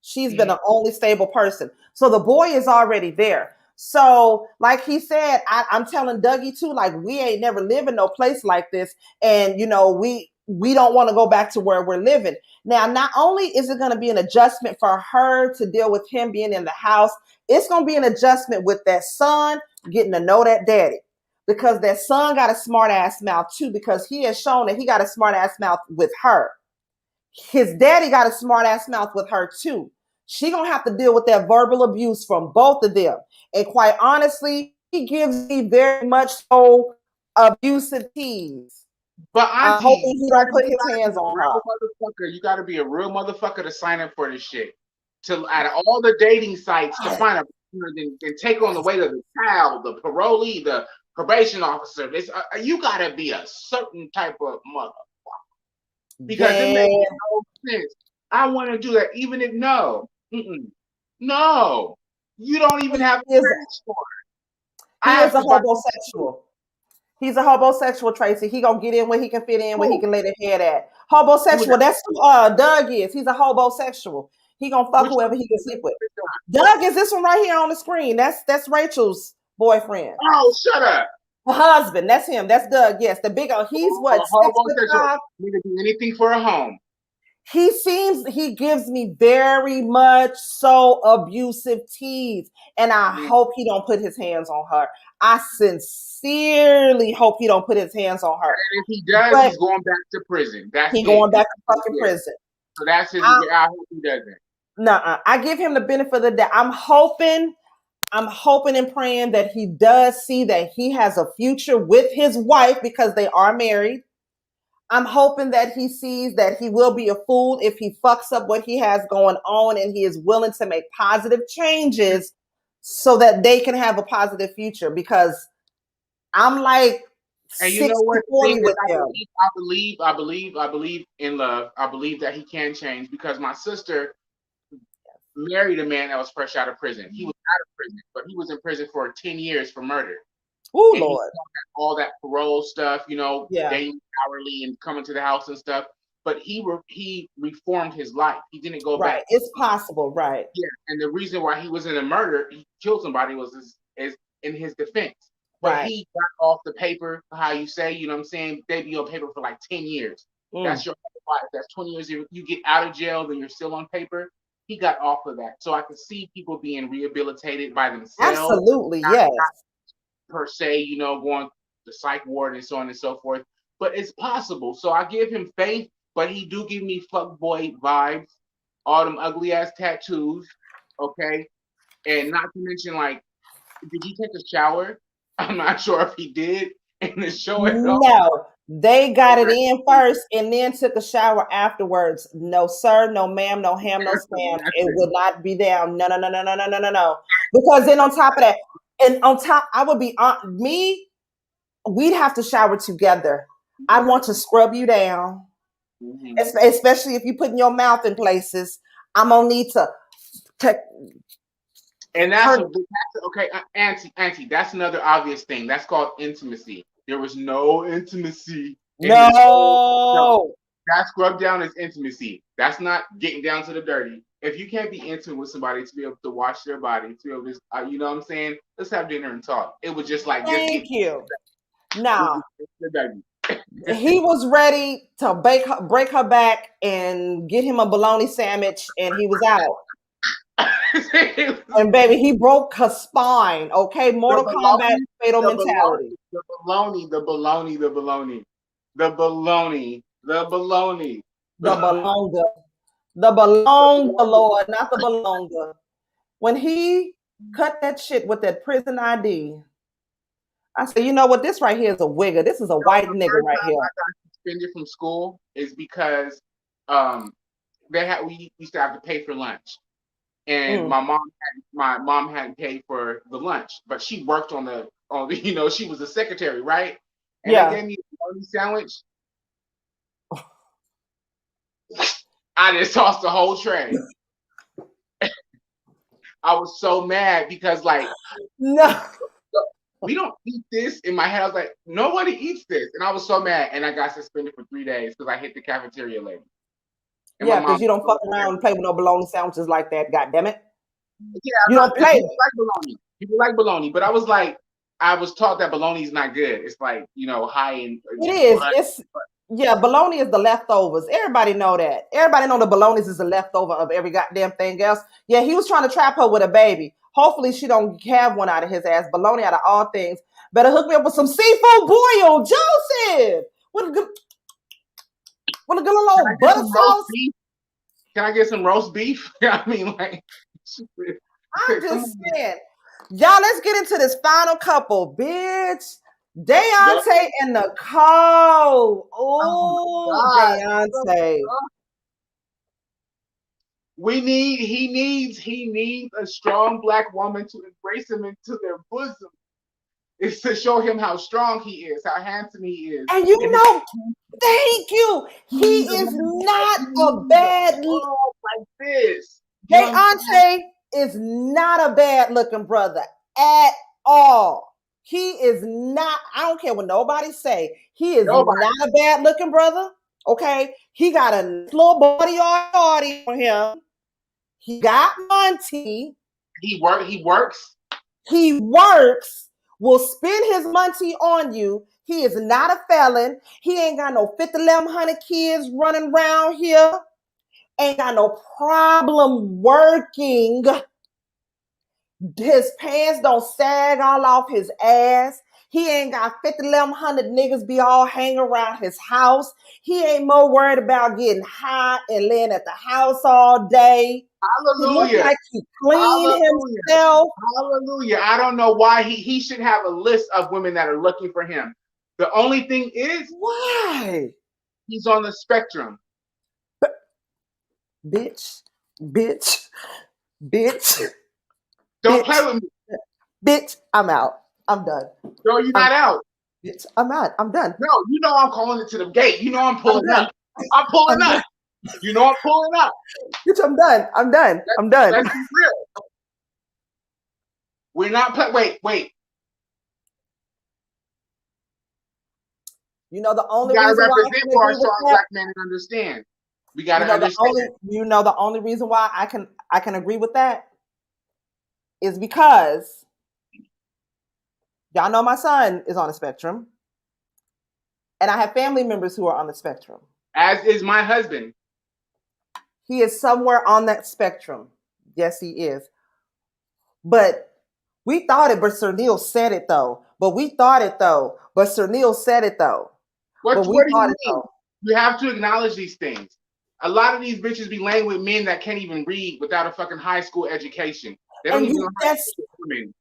She's been the only stable person. So the boy is already there. So like he said, I'm telling Dougie too, like we ain't never lived in no place like this. And, you know, we don't want to go back to where we're living. Now, not only is it going to be an adjustment for her to deal with him being in the house, it's going to be an adjustment with that son getting to know that daddy. Because that son got a smart ass mouth too, because he has shown that he got a smart ass mouth with her. His daddy got a smart ass mouth with her too. She going to have to deal with that verbal abuse from both of them. And quite honestly, he gives me very much so abusive tease. But I'm hoping he don't put his hands on her. You got to be a real motherfucker to sign up for this shit. Out of all the dating sites to find a and take on the weight of the child, the parolee, the probation officer. You got to be a certain type of motherfucker. Because it makes no sense. I want to do that, even if no, you don't even have to search for it. He is a homosexual. He's a homosexual, Tracy. He gonna get in where he can fit in, where he can lay the head at. Homosexual. That's who Doug is. He's a homosexual. He gonna fuck whoever he can sleep with. Doug is this one right here on the screen. That's Rachel's boyfriend. Oh, shut up. The husband. That's him. That's Doug. Yes, the big. He's what? 6'5". He can do anything for a home. He gives me very much so abusive tease, and I hope he don't put his hands on her. I sincerely hope he don't put his hands on her. And if he does, he's going back to prison. He's going back to fucking prison. So that's his. I hope he doesn't. Nuh-uh. I give him the benefit of the doubt. I'm hoping I'm hoping and praying that he does see that he has a future with his wife because they are married. I'm hoping that he sees that he will be a fool if he fucks up what he has going on and he is willing to make positive changes so that they can have a positive future, because I'm like And you know what? 60-40 with him. I believe in love. I believe that he can change because my sister married a man that was fresh out of prison. He was out of prison, but he was in prison for 10 years for murder. Oh, And Lord. all that parole stuff, Yeah. daily, hourly, and coming to the house and stuff. But he reformed his life. He didn't go back. Right. It's possible. Right. Yeah. And the reason why he was in a murder, he killed somebody, is in his defense. But Right. he got off the paper, how you say, you know what I'm saying? They be on paper for like 10 years. That's your whole life. That's 20 years. You get out of jail, then you're still on paper. He got off of that. So I can see people being rehabilitated by themselves. Absolutely. Yes. Not per se, going to the psych ward and so on and so forth. But it's possible. So I give him faith, but he do give me fuckboy vibes. All them ugly ass tattoos. Okay. And not to mention, like, did he take a shower? I'm not sure if he did. And the show it off. No, they got it in first and then took a shower afterwards. No, sir, no, ma'am, no ham, no spam. It would not be down. No. Because then on top of that, and on top, I would be on me. We'd have to shower together. I'd want to scrub you down, especially if you putting your mouth in places. I'm gonna need to. And that's okay, Auntie. That's another obvious thing. That's called intimacy. There was no intimacy. No. That scrub down is intimacy. That's not getting down to the dirty. If you can't be intimate with somebody to be able to wash their body, to be able to, you know what I'm saying? Let's have dinner and talk. It was just like, thank you. Now, he was ready to break her back and get him a bologna sandwich, and he was out. And baby, he broke her spine. Okay, Mortal Kombat fatal mentality. The bologna, the bologna. The belonga, Lord, not the belonga. When he cut that shit with that prison ID, I said, you know what? This right here is a wigger. This is a white nigga right here. I got suspended from school is because we used to have to pay for lunch. And my mom hadn't paid for the lunch, but she worked on the she was a secretary, right? And they gave me a bologna sandwich. I just tossed the whole tray. I was so mad because no, we don't eat this. In my head, I was like, nobody eats this, and I was so mad, and I got suspended for 3 days because I hit the cafeteria lady. And because you don't fuck around and play with no bologna sandwiches like that. God damn it! Yeah, you don't play. People like bologna, but I was taught that bologna is not good. It's like high in. It is. Bologna is the leftovers. Everybody know that. Everybody know the bologna is the leftover of every goddamn thing else. Yeah, he was trying to trap her with a baby. Hopefully she don't have one out of his ass. Bologna out of all things. Better hook me up with some seafood boil, Joseph. With a good little butter sauce. Can I get some roast beef? I mean, I'm just saying. Y'all, let's get into this final couple, bitch. Deontay and Nicole. Oh, Deontay. He needs a strong black woman to embrace him into their bosom. It's to show him how strong he is, how handsome he is. And thank you. He is not a bad like this. Deontay is not a bad looking brother at all. He is not, I don't care what nobody say. He is not a bad looking brother. Okay. He got a little body on him. He got Auntie. He works. He works. Will spend his money on you. He is not a felon. He ain't got no 5,100 kids running around here. Ain't got no problem working. His pants don't sag all off his ass. He ain't got 5,100 niggas be all hanging around his house. He ain't more worried about getting hot and laying at the house all day. Hallelujah. He looks like he cleaned Hallelujah. himself. Hallelujah. I don't know why he should have a list of women that are looking for him. The only thing is, why? He's on the spectrum. Bitch. Don't play with me. Bitch, I'm out. I'm done. No, you're not out. Bitch, I'm out. I'm done. No, you know I'm calling it to the gate. You know I'm pulling up. I'm pulling up. You know I'm pulling up. Bitch, I'm done. I'm done. I'm done. Let's be real. We're not wait. You know the only we gotta reason represent why for our strong black men and understand. We gotta understand. The only reason why I can agree with that is because y'all know my son is on the spectrum. And I have family members who are on the spectrum. As is my husband. He is somewhere on that spectrum. Yes, he is. But we thought it, but Sir Neale said it though. But Sir Neale said it though. What do you mean? You have to acknowledge these things. A lot of these bitches be laying with men that can't even read without a fucking high school education. They don't even know how to speak women.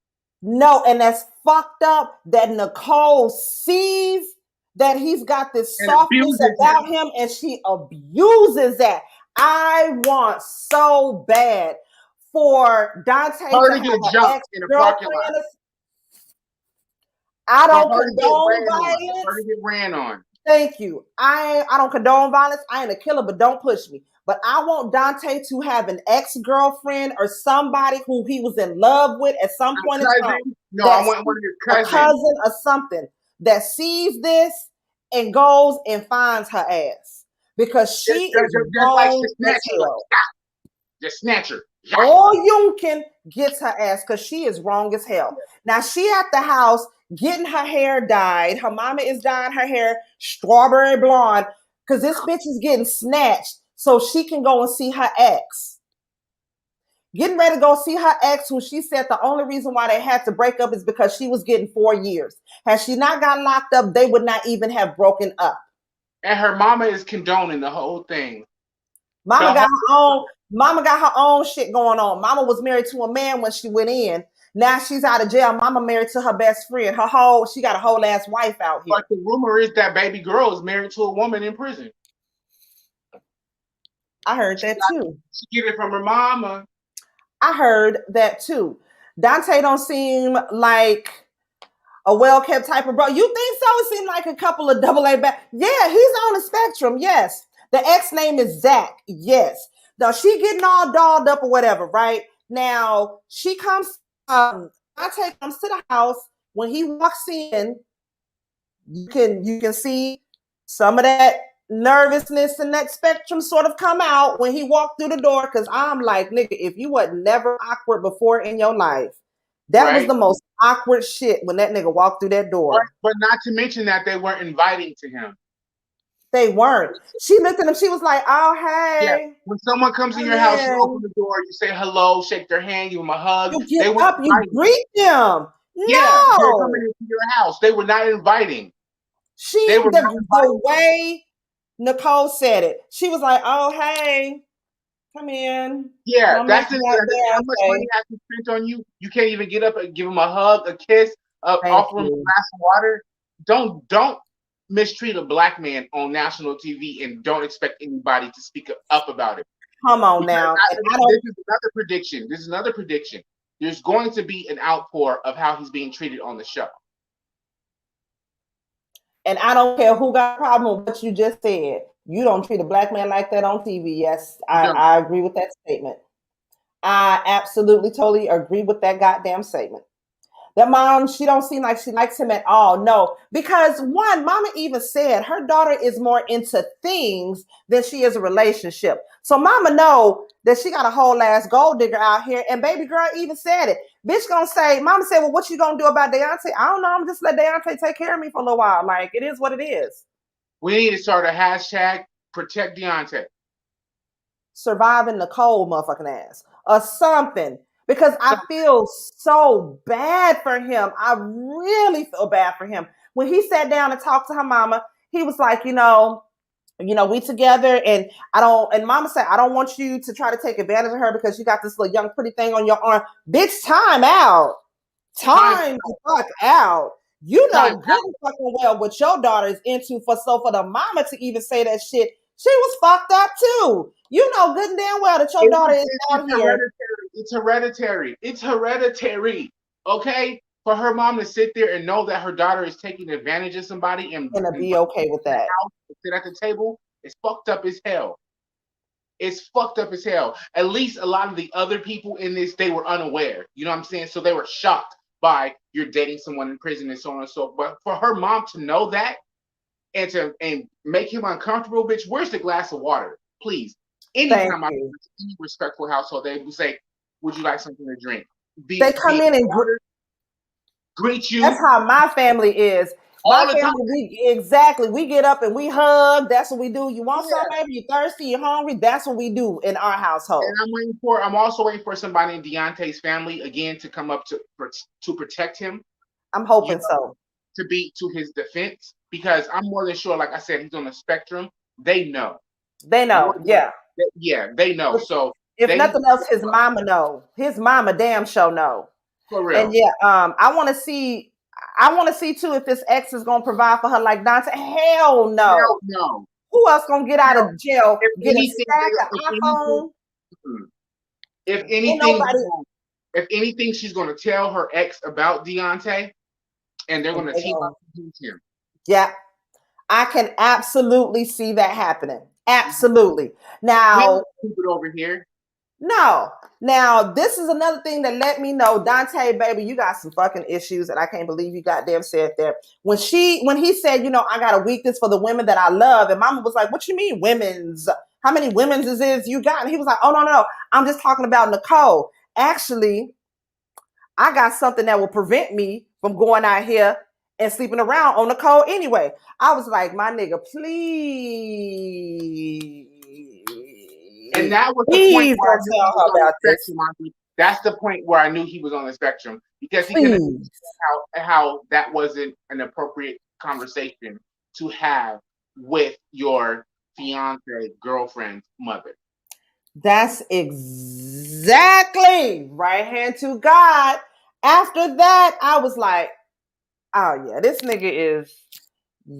No, and that's fucked up that Nicole sees that he's got this softness about him and she abuses that. I want so bad for Dante to have an ex-girlfriend. I don't condone violence. Her to get ran on. Thank you. I don't condone violence. I ain't a killer, but don't push me. But I want Dante to have an ex-girlfriend or somebody who he was in love with at some point in time. No, I want one of his cousins. A cousin or something that sees this and goes and finds her ass. Because she is wrong as hell. Just snatch her. All Yunkin gets her ass because she is wrong as hell. Now she at the house getting her hair dyed. Her mama is dyeing her hair strawberry blonde because this bitch is getting snatched so she can go and see her ex. Getting ready to go see her ex, who she said the only reason why they had to break up is because she was getting 4 years. Had she not got locked up, they would not even have broken up. And her mama is condoning the whole thing. Mama got her own shit going on. Mama was married to a man when she went in. Now she's out of jail. Mama married to her best friend. She got a whole ass wife out here. But the rumor is that baby girl is married to a woman in prison. I heard that too. She get it from her mama. I heard that too. Dante don't seem like a well-kept type of bro. You think so? It seemed like a couple of AA back. Yeah, he's on the spectrum. Yes. The ex name is Zach. Yes. Now she getting all dolled up or whatever, right? Now she comes, Dante comes to the house. When he walks in, you can see some of that nervousness and that spectrum sort of come out when he walked through the door. Cause I'm like, nigga, if you were never awkward before in your life, that was the most awkward shit when that nigga walked through that door. But not to mention that they weren't inviting to him. They weren't. She looked at him. She was like, "Oh, hey." Yeah. When someone comes in your house, you open the door, you say hello, shake their hand, give them a hug. You get up, you greet them. Yeah, they're coming into your house. They were not inviting. The way Nicole said it, she was like, "Oh, hey, come in." Yeah, that's how much money has to spent on you. You can't even get up and give them a hug, a kiss, offer them a glass of water. Don't mistreat a black man on national TV and don't expect anybody to speak up about it. Come on now. This is another prediction. There's going to be an outpour of how he's being treated on the show. And I don't care who got a problem with what you just said. You don't treat a black man like that on TV. Yes, I agree with that statement. I absolutely, totally agree with that goddamn statement. That mom, she don't seem like she likes him at all. No, because one, mama even said her daughter is more into things than she is a relationship. So mama know that she got a whole ass gold digger out here. And baby girl even said it. Bitch gonna say, mama said, well, what you gonna do about Deontay? I don't know. I'm just let Deontay take care of me for a little while. Like, it is what it is. We need to start a hashtag protect Deontay. Surviving Nicole motherfucking ass or something. because I feel so bad for him. I really feel bad for him. When he sat down and talked to her mama, he was like, we together, and mama said, I don't want you to try to take advantage of her because you got this little young pretty thing on your arm. Bitch, time out. Time the fuck out. You know good and fucking well what your daughter is into, for the mama to even say that shit, she was fucked up too. You know good and damn well that your daughter is out here. It's hereditary. It's hereditary. Okay? For her mom to sit there and know that her daughter is taking advantage of somebody and be okay with that. Sit at the table, it's fucked up as hell. It's fucked up as hell. At least a lot of the other people in this, they were unaware. You know what I'm saying? So they were shocked by you're dating someone in prison and so on and so forth. But for her mom to know that and make him uncomfortable, bitch, where's the glass of water? Please. Anytime I'm in any respectful household, they would say, would you like something to drink? They come in and greet you. That's how my family is. My family, we get up and we hug. That's what we do. You want something, baby? You thirsty? You hungry? That's what we do in our household. And I'm also waiting for somebody in Deontay's family again to come up to protect him. I'm hoping so. To be to his defense, because I'm more than sure, like I said, he's on the spectrum. They know. They know. Yeah. They know. So if nothing else, his mama know. His mama damn sure know. For real. And I want to see too if this ex is gonna provide for her like Dante. Hell no. Hell no. Who else gonna get out of jail? Get a stack of iPhone. If anything, she's gonna tell her ex about Deontay, and they're gonna team up against him. Yeah, I can absolutely see that happening. Absolutely. Now, keep it over here. No. Now, this is another thing that let me know, Dante, baby, you got some fucking issues, and I can't believe you goddamn said that. When he said, I got a weakness for the women that I love, and mama was like, what you mean women's? How many women's is this you got? And he was like, oh, no. I'm just talking about Nicole. Actually, I got something that will prevent me from going out here and sleeping around on Nicole anyway. I was like, my nigga, please. And that was the point where I knew he was on the spectrum. That's the point where I knew he was on the spectrum, because he could how that wasn't an appropriate conversation to have with your fiance girlfriend's mother. That's exactly right hand to God. After that, I was like, oh yeah, this nigga is,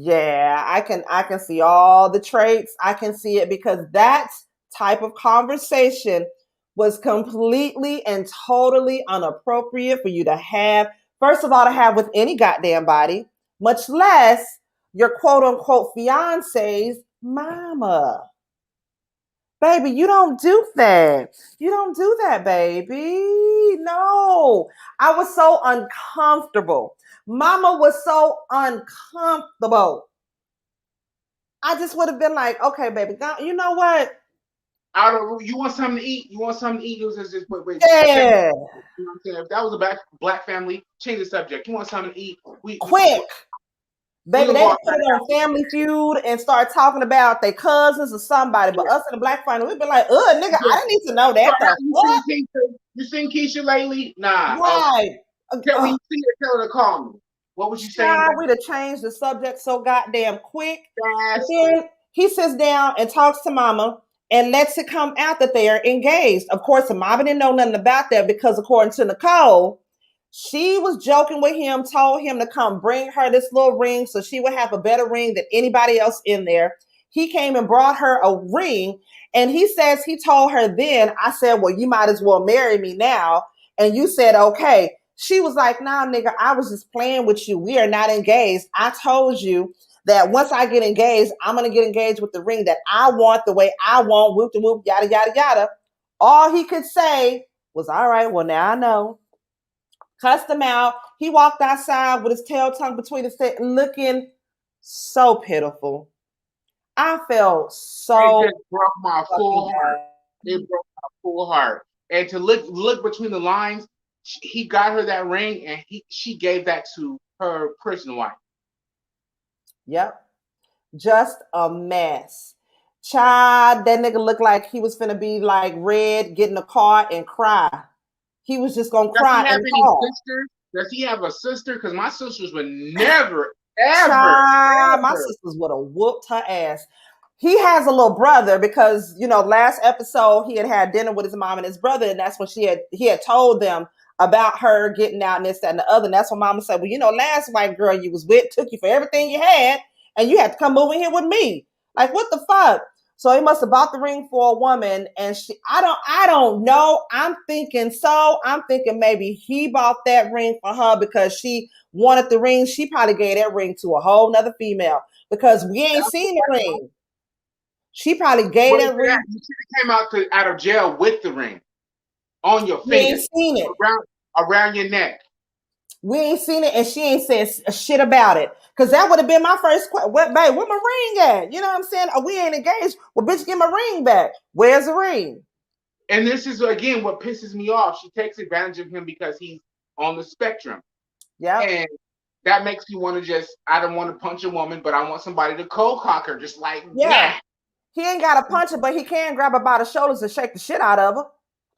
I can see all the traits. I can see it, because that type of conversation was completely and totally inappropriate for you to have. First of all, to have with any goddamn body, much less your quote unquote fiance's mama. Baby, you don't do that. You don't do that, baby. No. I was so uncomfortable. Mama was so uncomfortable. I just would have been like, okay, baby, you know what? You want something to eat? You want something to eat? It was just wait. Yeah. You know what I'm saying? If that was a black family, change the subject. You want something to eat? Quick. Baby, they put it on Family Feud and start talking about their cousins or somebody, but us in the black family, we'd be like, nigga, I didn't need to know that. You seen Keisha lately? Nah. Right. When you see her, tell her to call me. What was you saying? We'd have changed the subject so goddamn quick. Then he sits down and talks to mama and lets it come out that they are engaged. Of course, the mama didn't know nothing about that, because according to Nicole, she was joking with him, told him to come bring her this little ring so she would have a better ring than anybody else in there. He came and brought her a ring, and he says he told her then, I said, well, you might as well marry me now. And you said, okay. She was like, nah, nigga, I was just playing with you. We are not engaged. I told you that once I get engaged, I'm going to get engaged with the ring that I want, the way I want, whoop de whoop, yada, yada, yada. All he could say was, all right, well, now I know. Cussed him out. He walked outside with his tail tongue between his feet, looking so pitiful. I felt so. It just broke my full heart. It broke my full heart. And to look between the lines, he got her that ring, and she gave that to her prison wife. Yep. Just a mess. Child, that nigga looked like he was finna be like Red, get in the car and cry. he was just gonna Does he cry have and any call. sisters? Does he have a sister? Because my sisters would never, ever, Child, my ever. sisters would have whooped her ass. He has a little brother because, you know, last episode he had dinner with his mom and his brother, and that's when he had told them about her getting out and this, that, and the other. And that's when mama said, well, you know, last white girl you was with took you for everything you had, and you had to come over here with me. Like, what the fuck? So he must have bought the ring for a woman, and I don't know. I'm thinking maybe he bought that ring for her because she wanted the ring. She probably gave that ring to a whole nother female because we ain't seen the ring. She probably gave that ring. You came out of jail with the ring on your We finger, ain't seen it around your neck. We ain't seen it, and she ain't said a shit about it. Cause that would have been my first question. What, babe? Where my ring at? You know what I'm saying? Oh, we ain't engaged. Well, bitch, get my ring back. Where's the ring? And this is again what pisses me off. She takes advantage of him because he's on the spectrum. Yeah. And that makes you want to I don't want to punch a woman, but I want somebody to cold cock her, just like, yeah. He ain't got to punch her, but he can grab her by the shoulders and shake the shit out of her.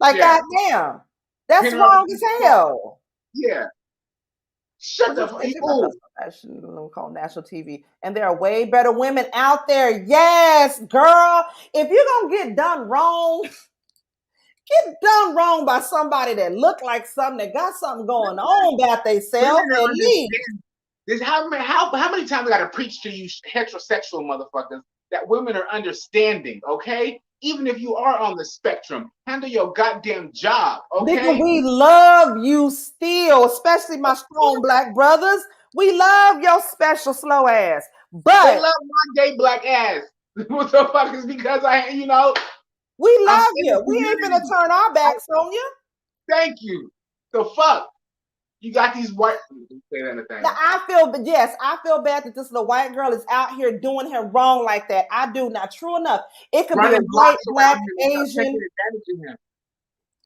Like, goddamn. That's wrong as hell. Yeah. Shut the fuck up. Called national TV. And there are way better women out there. Yes, girl. If you're going to get done wrong by somebody that look like something, that got something going on about themselves, at least. How many times I got to preach to you heterosexual motherfuckers that women are understanding, okay? Even if you are on the spectrum, handle your goddamn job, okay? Nigga, we love you still, especially my strong black brothers. We love your special slow ass. But they love my gay black ass. What the fuck is because we love you. We ain't gonna turn our backs on you. Thank you. The fuck? You got these white. Say anything. Now, I feel bad that this little white girl is out here doing him wrong like that. I do. Now, true enough, it could be a white, black, Asian.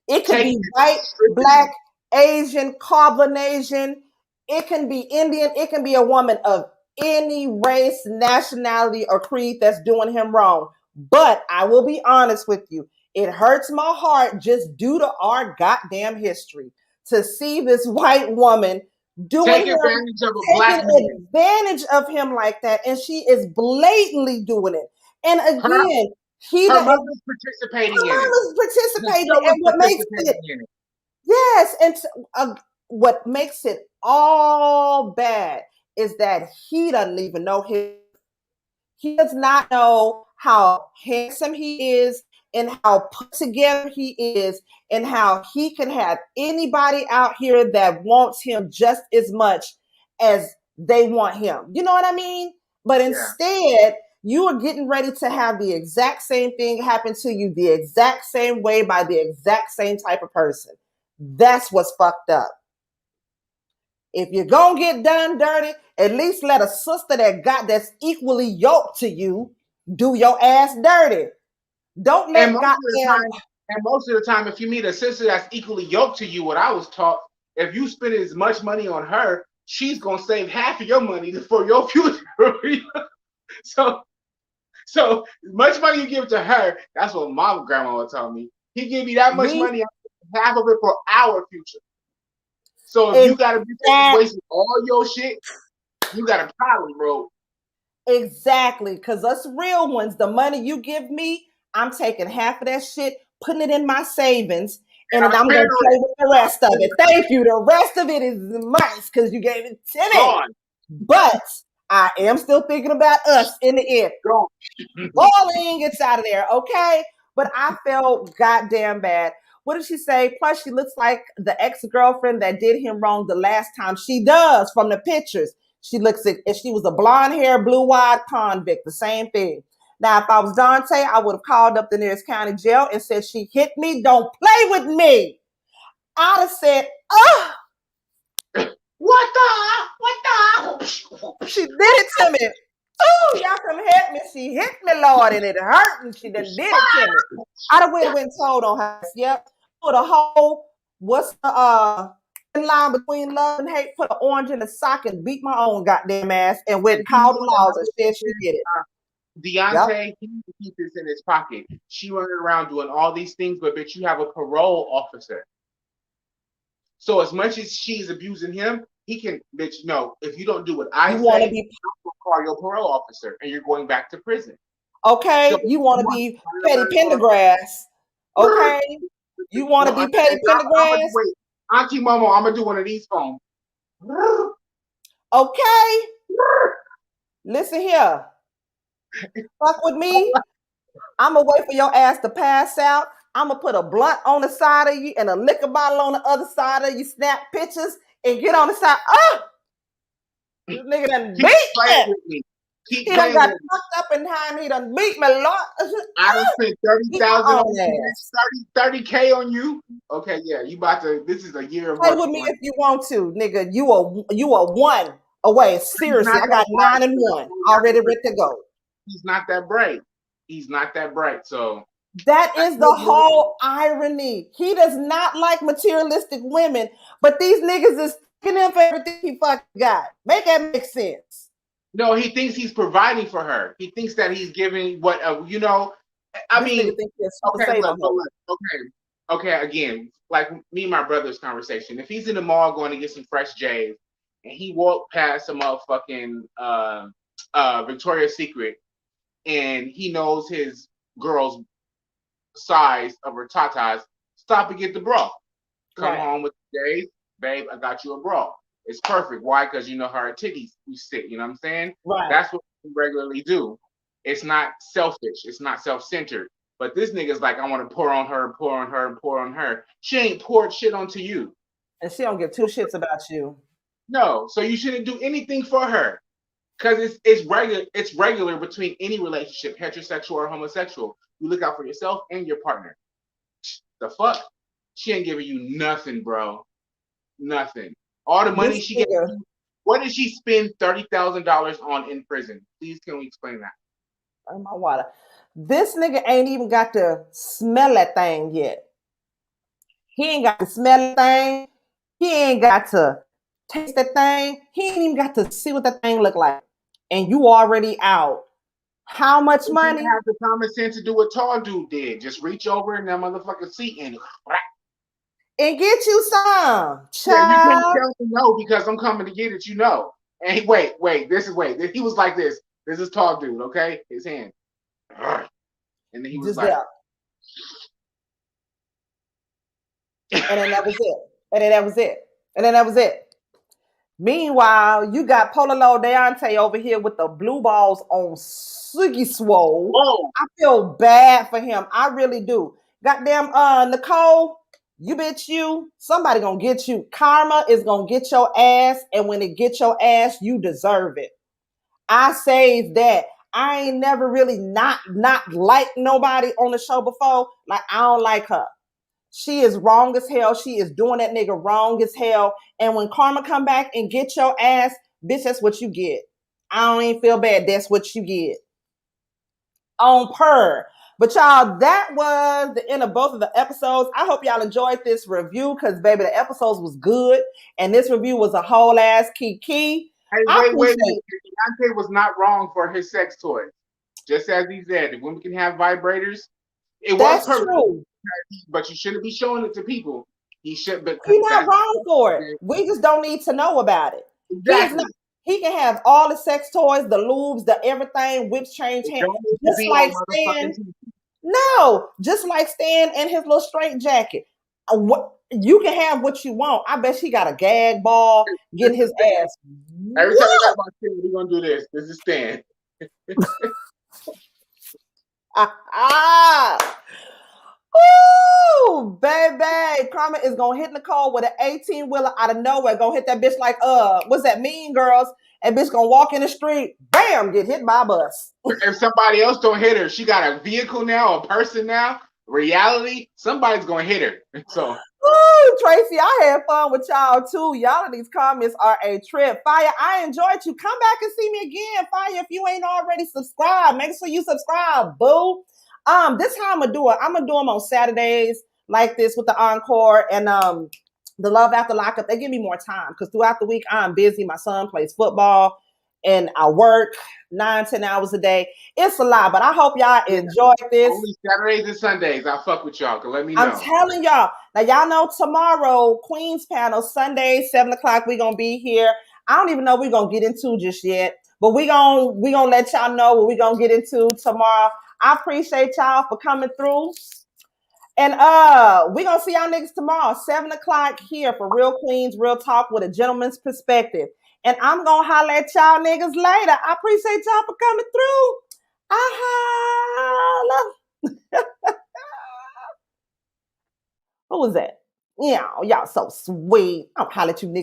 It could be white, black, Asian, Caucasian. It can be Indian. It can be a woman of any race, nationality, or creed that's doing him wrong. But I will be honest with you. It hurts my heart just due to our goddamn history to see this white woman taking advantage of him like that. And she is blatantly doing it. And again, her mother's participating in it. And what makes it, yes, and what makes it all bad is that he doesn't even know he does not know how handsome he is and how put together he is and how he can have anybody out here that wants him just as much as they want him. You know what I mean? But instead, you are getting ready to have the exact same thing happen to you the exact same way by the exact same type of person. That's what's fucked up. If you're going to get done dirty, at least let a sister that's equally yoked to you do your ass dirty. Don't let and most of the time, if you meet a sister that's equally yoked to you, what I was taught, if you spend as much money on her, she's going to save half of your money for your future. So much money you give to her, that's what my grandma would tell me. He give you that much money, half of it for our future. So if you got to be wasting all your shit, you got a problem, bro. Exactly, because us real ones, the money you give me, I'm taking half of that shit, putting it in my savings, and then I'm going to play with the rest of it. Thank you. The rest of it is mine because you gave it to me. But I am still thinking about us in the end. Balling gets out of there, okay? But I felt goddamn bad. What did she say? Plus, she looks like the ex-girlfriend that did him wrong the last time. She does from the pictures. She looks like if she was a blonde-haired, blue-eyed convict, the same thing. Now, if I was Dante, I would have called up the nearest county jail and said, she hit me, don't play with me. I'd have said, what the? She did it to me. Oh, y'all come help me. She hit me, Lord, and it hurt, and she done did it to me. I'd have went and told on her. Yep. Put a whole, what's the line between love and hate, put an orange in a sock and beat my own goddamn ass and went and called the laws and said she did it. Deontay, he needs to keep this in his pocket. She running around doing all these things, but bitch, you have a parole officer. So as much as she's abusing him, he can, bitch, no, if you don't do what I You want say, to be I'm gonna call your parole officer and you're going back to prison. So okay. You want to be Petty Pendergrass. Okay. You want to no, be Petty I'm gonna Pendergrass. wait. Auntie MoMo, I'm gonna do one of these phones. Okay. Listen here. Fuck with me. I'm gonna wait for your ass to pass out. I'm gonna put a blunt on the side of you and a liquor bottle on the other side of you. Snap pictures and get on the side. This nigga done Keep beat playing me. with me. Keep He done playing got with me. fucked up in time. He done beat me, Lord. I done spent Beat my 30,000 on own you, ass. 30K on you. Okay, yeah, you about to. This is a year of Play work. with me if you want to, nigga. You are one away. Seriously, I got 9 and 1 already ready to go. He's not that bright. He's not that bright. So that is the whole irony. He does not like materialistic women, but these niggas is taking him for everything he fucking got. Make that make sense. no, he thinks he's providing for her. He thinks that he's giving what you know. I This mean, nigga think he's super okay, saver. okay. Again, like me and my brother's conversation. If he's in the mall going to get some fresh J's, and he walked past some motherfucking Victoria's Secret, and he knows his girl's size of her tatas, stop and get the bra. Come home with the J's, babe. I got you a bra. It's perfect. Why? Because you know her titties we sit. You know what I'm saying? Right. That's what we regularly do. It's not selfish. It's not self-centered. But this nigga's like, I want to pour on her, pour on her, pour on her. She ain't poured shit onto you. And she don't give 2 shits about you. No. So you shouldn't do anything for her. Because it's regular between any relationship, heterosexual or homosexual. You look out for yourself and your partner. The fuck? She ain't giving you nothing, bro. Nothing. All the money she gets. What did she spend $30,000 on in prison? Please, can we explain that? Oh, my water. This nigga ain't even got to smell that thing yet. He ain't got to smell that thing. He ain't got to taste that thing. He ain't even got to see what that thing look like. And you already out. How much money? You have the common sense to do what tall dude did. Just reach over in that motherfucking seat and get you some. Child. Yeah, you can't tell me no because I'm coming to get it. You know. And wait. He was like this. This is tall dude. Okay, his hand. And then he was just like, there. And then that was it. And then that was it. And then that was it. Meanwhile, you got Pololo Deontay over here with the blue balls on Siggy Swole. whoa. I feel bad for him. I really do. Goddamn, Nicole, you bitch you. Somebody gonna get you. Karma is gonna get your ass, and when it gets your ass, you deserve it. I saved that. I ain't never really not liked nobody on the show before. Like, I don't like her. She is wrong as hell. She is doing that nigga wrong as hell. And when karma come back and get your ass, bitch, that's what you get. I don't even feel bad. That's what you get. On per. But y'all, that was the end of both of the episodes. I hope y'all enjoyed this review because, baby, the episodes was good. And this review was a whole ass kiki. Hey, wait. Auntie was not wrong for his sex toys. Just as he said, if women can have vibrators, it was perfect. True. But you shouldn't be showing it to people. He should, but he's not wrong for it. We just don't need to know about it. Exactly. He can have all the sex toys, the lubes, the everything, whips, change hands, just like Stan. No, just like Stan and his little straight jacket. You can have what you want. I bet he got a gag ball getting his ass. Every time we talk about Stan, we're gonna do this. This is Stan. Ooh, baby. Karma is gonna hit Nicole with an 18-wheeler out of nowhere. Gonna hit that bitch like, what's that, Mean Girls? And bitch gonna walk in the street, bam, get hit by a bus. If somebody else don't hit her, she got a vehicle now, a person now. Reality, somebody's gonna hit her. So ooh, Tracy, I had fun with y'all too. Y'all in these comments are a trip. Fire, I enjoyed you. Come back and see me again. Fire, if you ain't already subscribed, make sure you subscribe, boo. This how I'm gonna do it. I'm gonna do them on Saturdays like this with the Encore and the Love After Lockup. They give me more time because throughout the week I'm busy. My son plays football and I work 9-10 hours a day. It's a lot, but I hope y'all enjoyed this. Only Saturdays and Sundays. I'll fuck with y'all. Let me know. I'm telling y'all. Now, y'all know tomorrow, Queen's panel, Sunday, 7 o'clock, we're going to be here. I don't even know we're going to get into just yet, but we're gonna let y'all know what we're going to get into tomorrow. I appreciate y'all for coming through. And we're going to see y'all niggas tomorrow, 7 o'clock here for Real Queens Real Talk with a gentleman's perspective. And I'm going to holler at y'all niggas later. I appreciate y'all for coming through. I holla. Who was that? Yeah, y'all so sweet. I'll holler at you niggas.